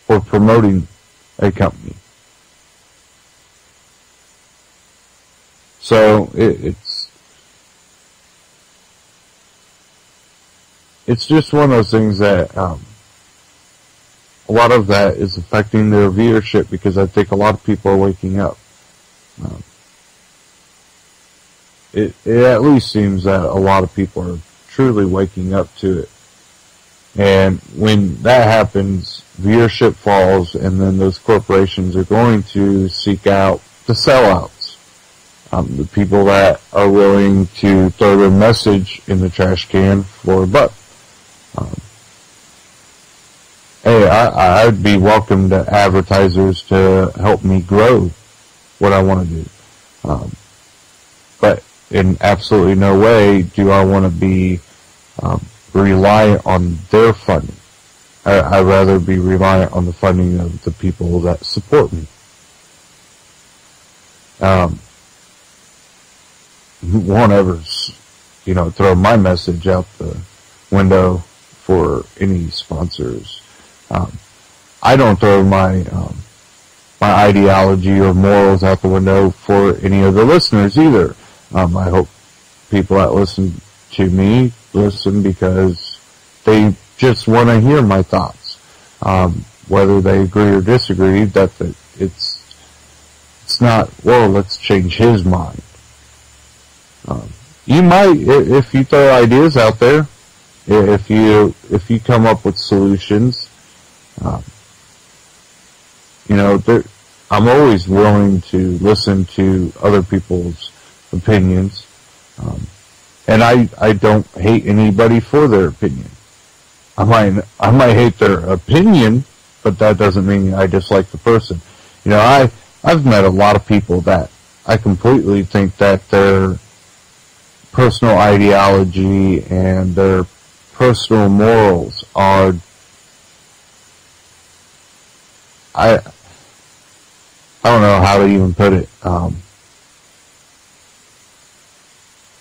or promoting a company. So it's just one of those things that a lot of that is affecting their viewership, because I think a lot of people are waking up. It at least seems that a lot of people are truly waking up to it. And when that happens, viewership falls, and then those corporations are going to seek out the sellouts, the people that are willing to throw their message in the trash can for a buck. Hey, I'd be welcome to advertisers to help me grow what I want to do. But in absolutely no way do I want to be reliant on their funding. I'd rather be reliant on the funding of the people that support me. Won't ever, throw my message out the window for any sponsors. I don't throw my ideology or morals out the window for any of the listeners either. I hope people that listen to me listen because they just want to hear my thoughts. Whether they agree or disagree, it's not, well, let's change his mind. You might, if you throw ideas out there, if you come up with solutions, I'm always willing to listen to other people's opinions, and I don't hate anybody for their opinion. I might hate their opinion, but that doesn't mean I dislike the person. I've met a lot of people that I completely think that their personal ideology and their personal morals are, I don't know how to even put it,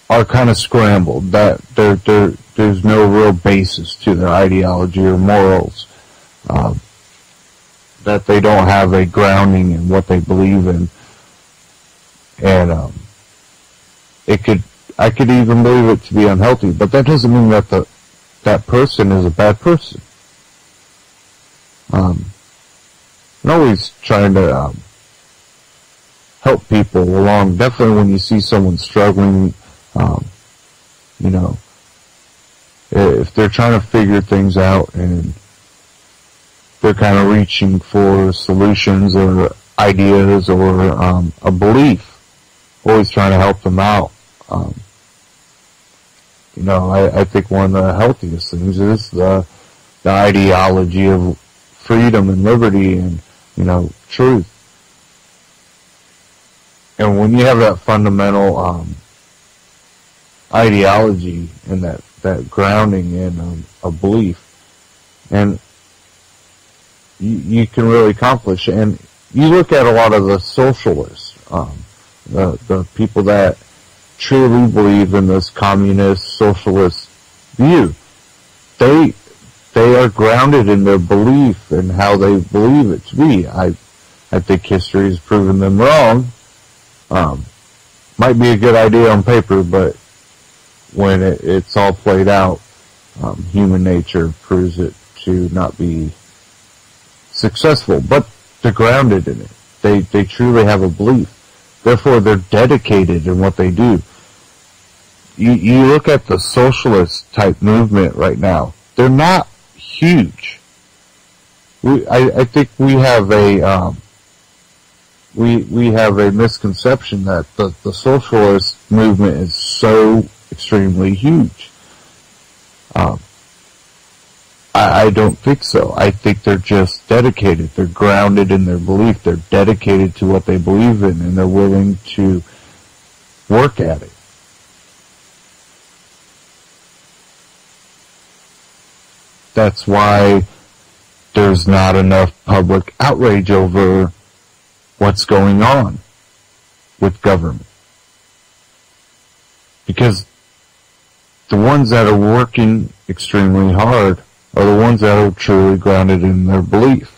are kind of scrambled, that there's no real basis to their ideology or morals, that they don't have a grounding in what they believe in, and I could even believe it to be unhealthy, but that doesn't mean that that person is a bad person. I'm always trying to help people along. Definitely when you see someone struggling, if they're trying to figure things out and they're kind of reaching for solutions or ideas or a belief, always trying to help them out. I think one of the healthiest things is the ideology of freedom and liberty and, truth. And when you have that fundamental ideology and that grounding in a belief, and you can really accomplish. And you look at a lot of the socialists, the people that truly believe in this communist socialist view, they are grounded in their belief and how they believe it to be. I think history has proven them wrong. Might be a good idea on paper, but when it's all played out, human nature proves it to not be successful. But they're grounded in it. They truly have a belief. Therefore, they're dedicated in what they do. You look at the socialist type movement right now. They're not huge. I think we have a we have a misconception that the socialist movement is so extremely huge. I don't think so. I think they're just dedicated. They're grounded in their belief. They're dedicated to what they believe in, and they're willing to work at it. That's why there's not enough public outrage over what's going on with government. Because the ones that are working extremely hard are the ones that are truly grounded in their belief.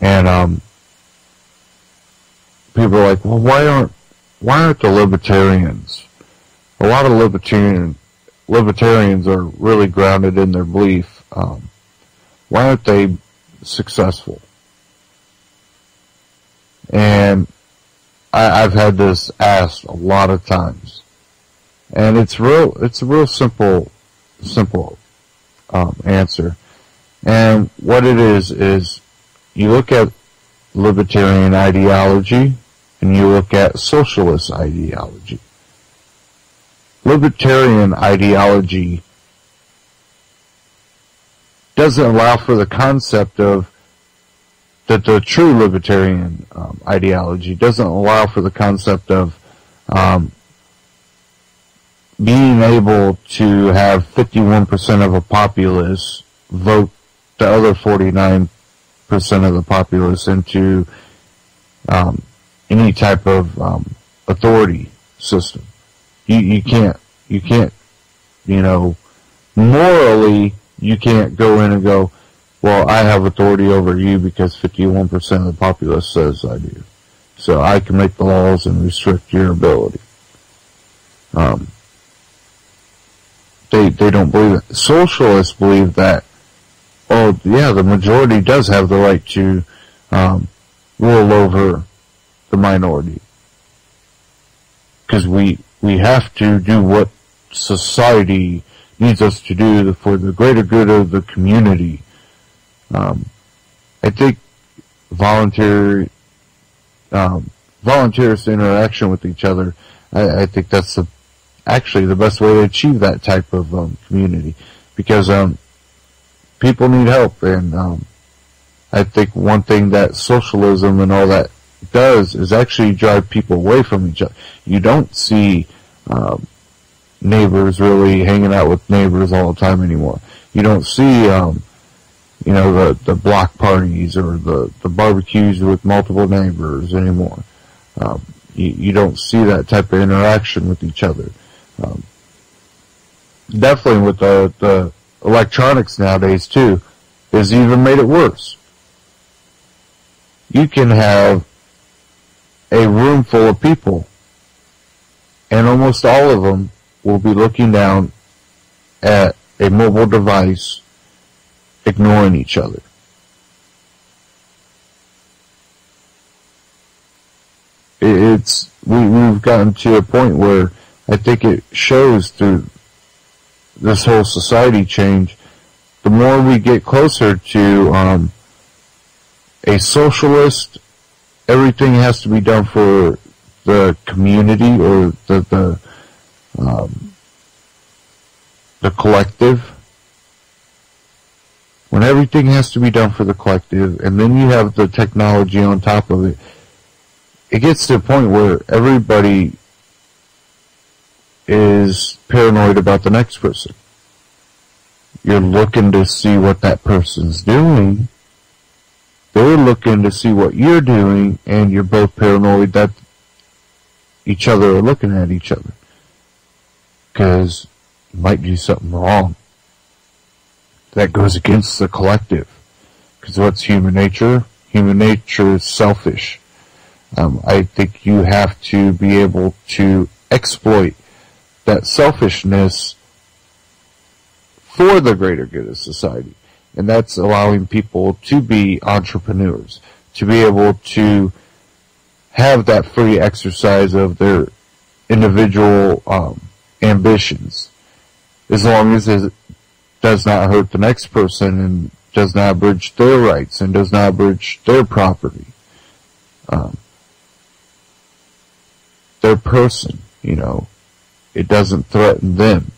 And people are like, well, why aren't the libertarians? A lot of libertarians are really grounded in their belief. Why aren't they successful? And I've had this asked a lot of times, and it's a real simple answer. And what it is you look at libertarian ideology and you look at socialist ideology. Libertarian ideology doesn't allow for the concept of that the true libertarian ideology doesn't allow for the concept of being able to have 51% of a populace vote the other 49% of the populace into any type of authority system. You can't, morally, you can't go in and go, well, I have authority over you because 51% of the populace says I do. So I can make the laws and restrict your ability. They don't believe it. Socialists believe that, oh, yeah, the majority does have the right to rule over the minority. Because we have to do what society needs us to do for the greater good of the community. I think voluntarist interaction with each other, I think that's actually the best way to achieve that type of community, because people need help, and I think one thing that socialism and all that does is actually drive people away from each other. You don't see neighbors really hanging out with neighbors all the time anymore. You don't see the block parties or the barbecues with multiple neighbors anymore. You don't see that type of interaction with each other. Definitely with the electronics nowadays too, has even made it worse. You can have a room full of people, and almost all of them will be looking down at a mobile device, ignoring each other. We've gotten to a point where I think it shows through this whole society change. The more we get closer to a socialist, everything has to be done for the community or the collective. When everything has to be done for the collective, and then you have the technology on top of it, it gets to a point where everybody is paranoid about the next person. You're looking to see what that person's doing. They're looking to see what you're doing, and you're both paranoid that each other are looking at each other. Because you might do something wrong that goes against the collective. Because what's human nature? Human nature is selfish. I think you have to be able to exploit that selfishness for the greater good of society. And that's allowing people to be entrepreneurs, to be able to have that free exercise of their individual ambitions, as long as it does not hurt the next person and does not abridge their rights and does not abridge their property. Their person, it doesn't threaten them.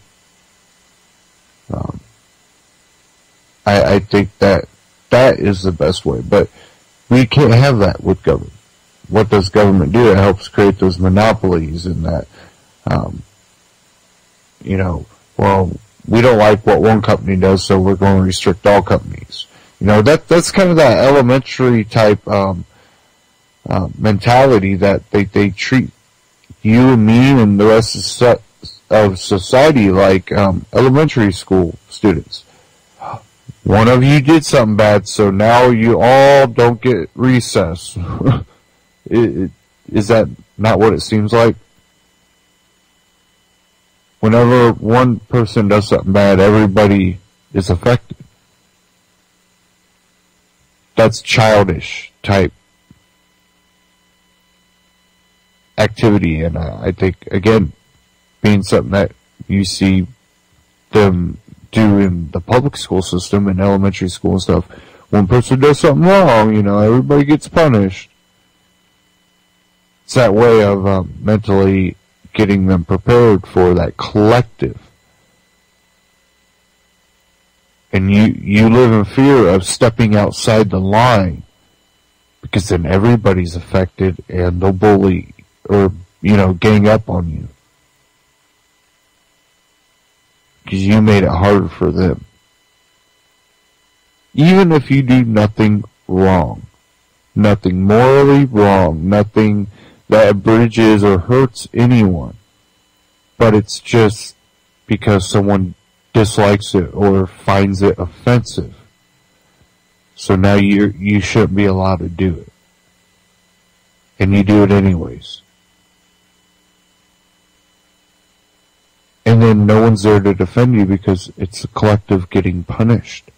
I think that is the best way, but we can't have that with government. What does government do? It helps create those monopolies and that, well, we don't like what one company does, so we're going to restrict all companies. That's kind of that elementary type mentality that they treat you and me and the rest of society like elementary school students. one of you did something bad, so now you all don't get recess. Is that not what it seems like? Whenever one person does something bad, everybody is affected. That's childish type activity, and I think, again, being something that you see them do in the public school system and elementary school and stuff. One person does something wrong, everybody gets punished. It's that way of mentally getting them prepared for that collective. And you live in fear of stepping outside the line, because then everybody's affected and they'll bully or, gang up on you. Because you made it harder for them. Even if you do nothing wrong, nothing morally wrong, nothing that abridges or hurts anyone, but it's just because someone dislikes it or finds it offensive. So now you shouldn't be allowed to do it. And you do it anyways. And then no one's there to defend you because it's the collective getting punished.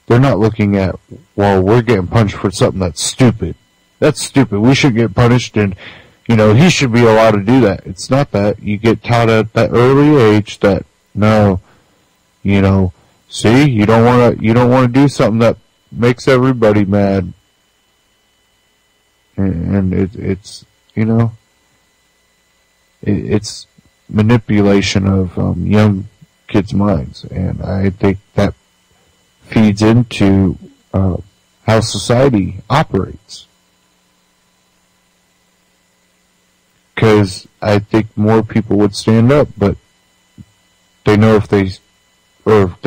They're not looking at, well, we're getting punished for something that's stupid. That's stupid. We should get punished, and, he should be allowed to do that. It's not that. You get taught at that early age that, no, see, you don't want to do something that makes everybody mad. And it's it's manipulation of young kids' minds, and I think that feeds into how society operates. Because I think more people would stand up, but they know if they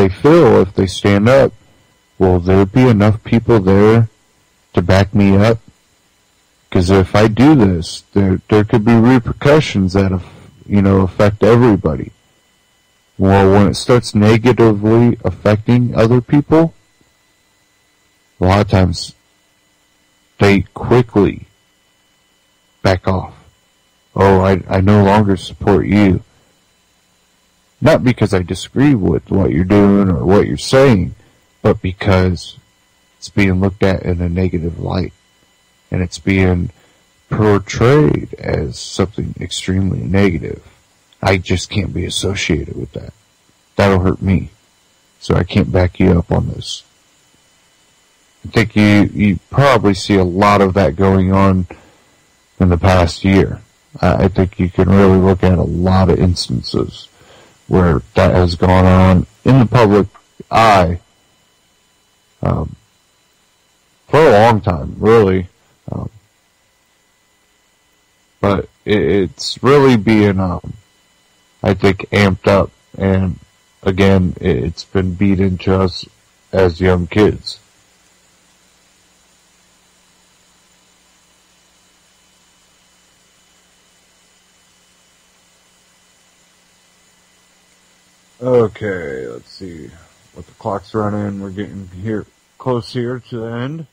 feel if they stand up, will there be enough people there to back me up? Because if I do this, there could be repercussions that affect everybody. Well, when it starts negatively affecting other people, a lot of times they quickly back off. Oh, I no longer support you. Not because I disagree with what you're doing or what you're saying, but because it's being looked at in a negative light. And it's being portrayed as something extremely negative. I just can't be associated with that. That'll hurt me. So I can't back you up on this. I think you probably see a lot of that going on in the past year. I think you can really look at a lot of instances where that has gone on in the public eye for a long time, really. But it's really being, I think, amped up, and again, it's been beat into us as young kids. Okay, let's see what the clock's running. We're getting close here to the end.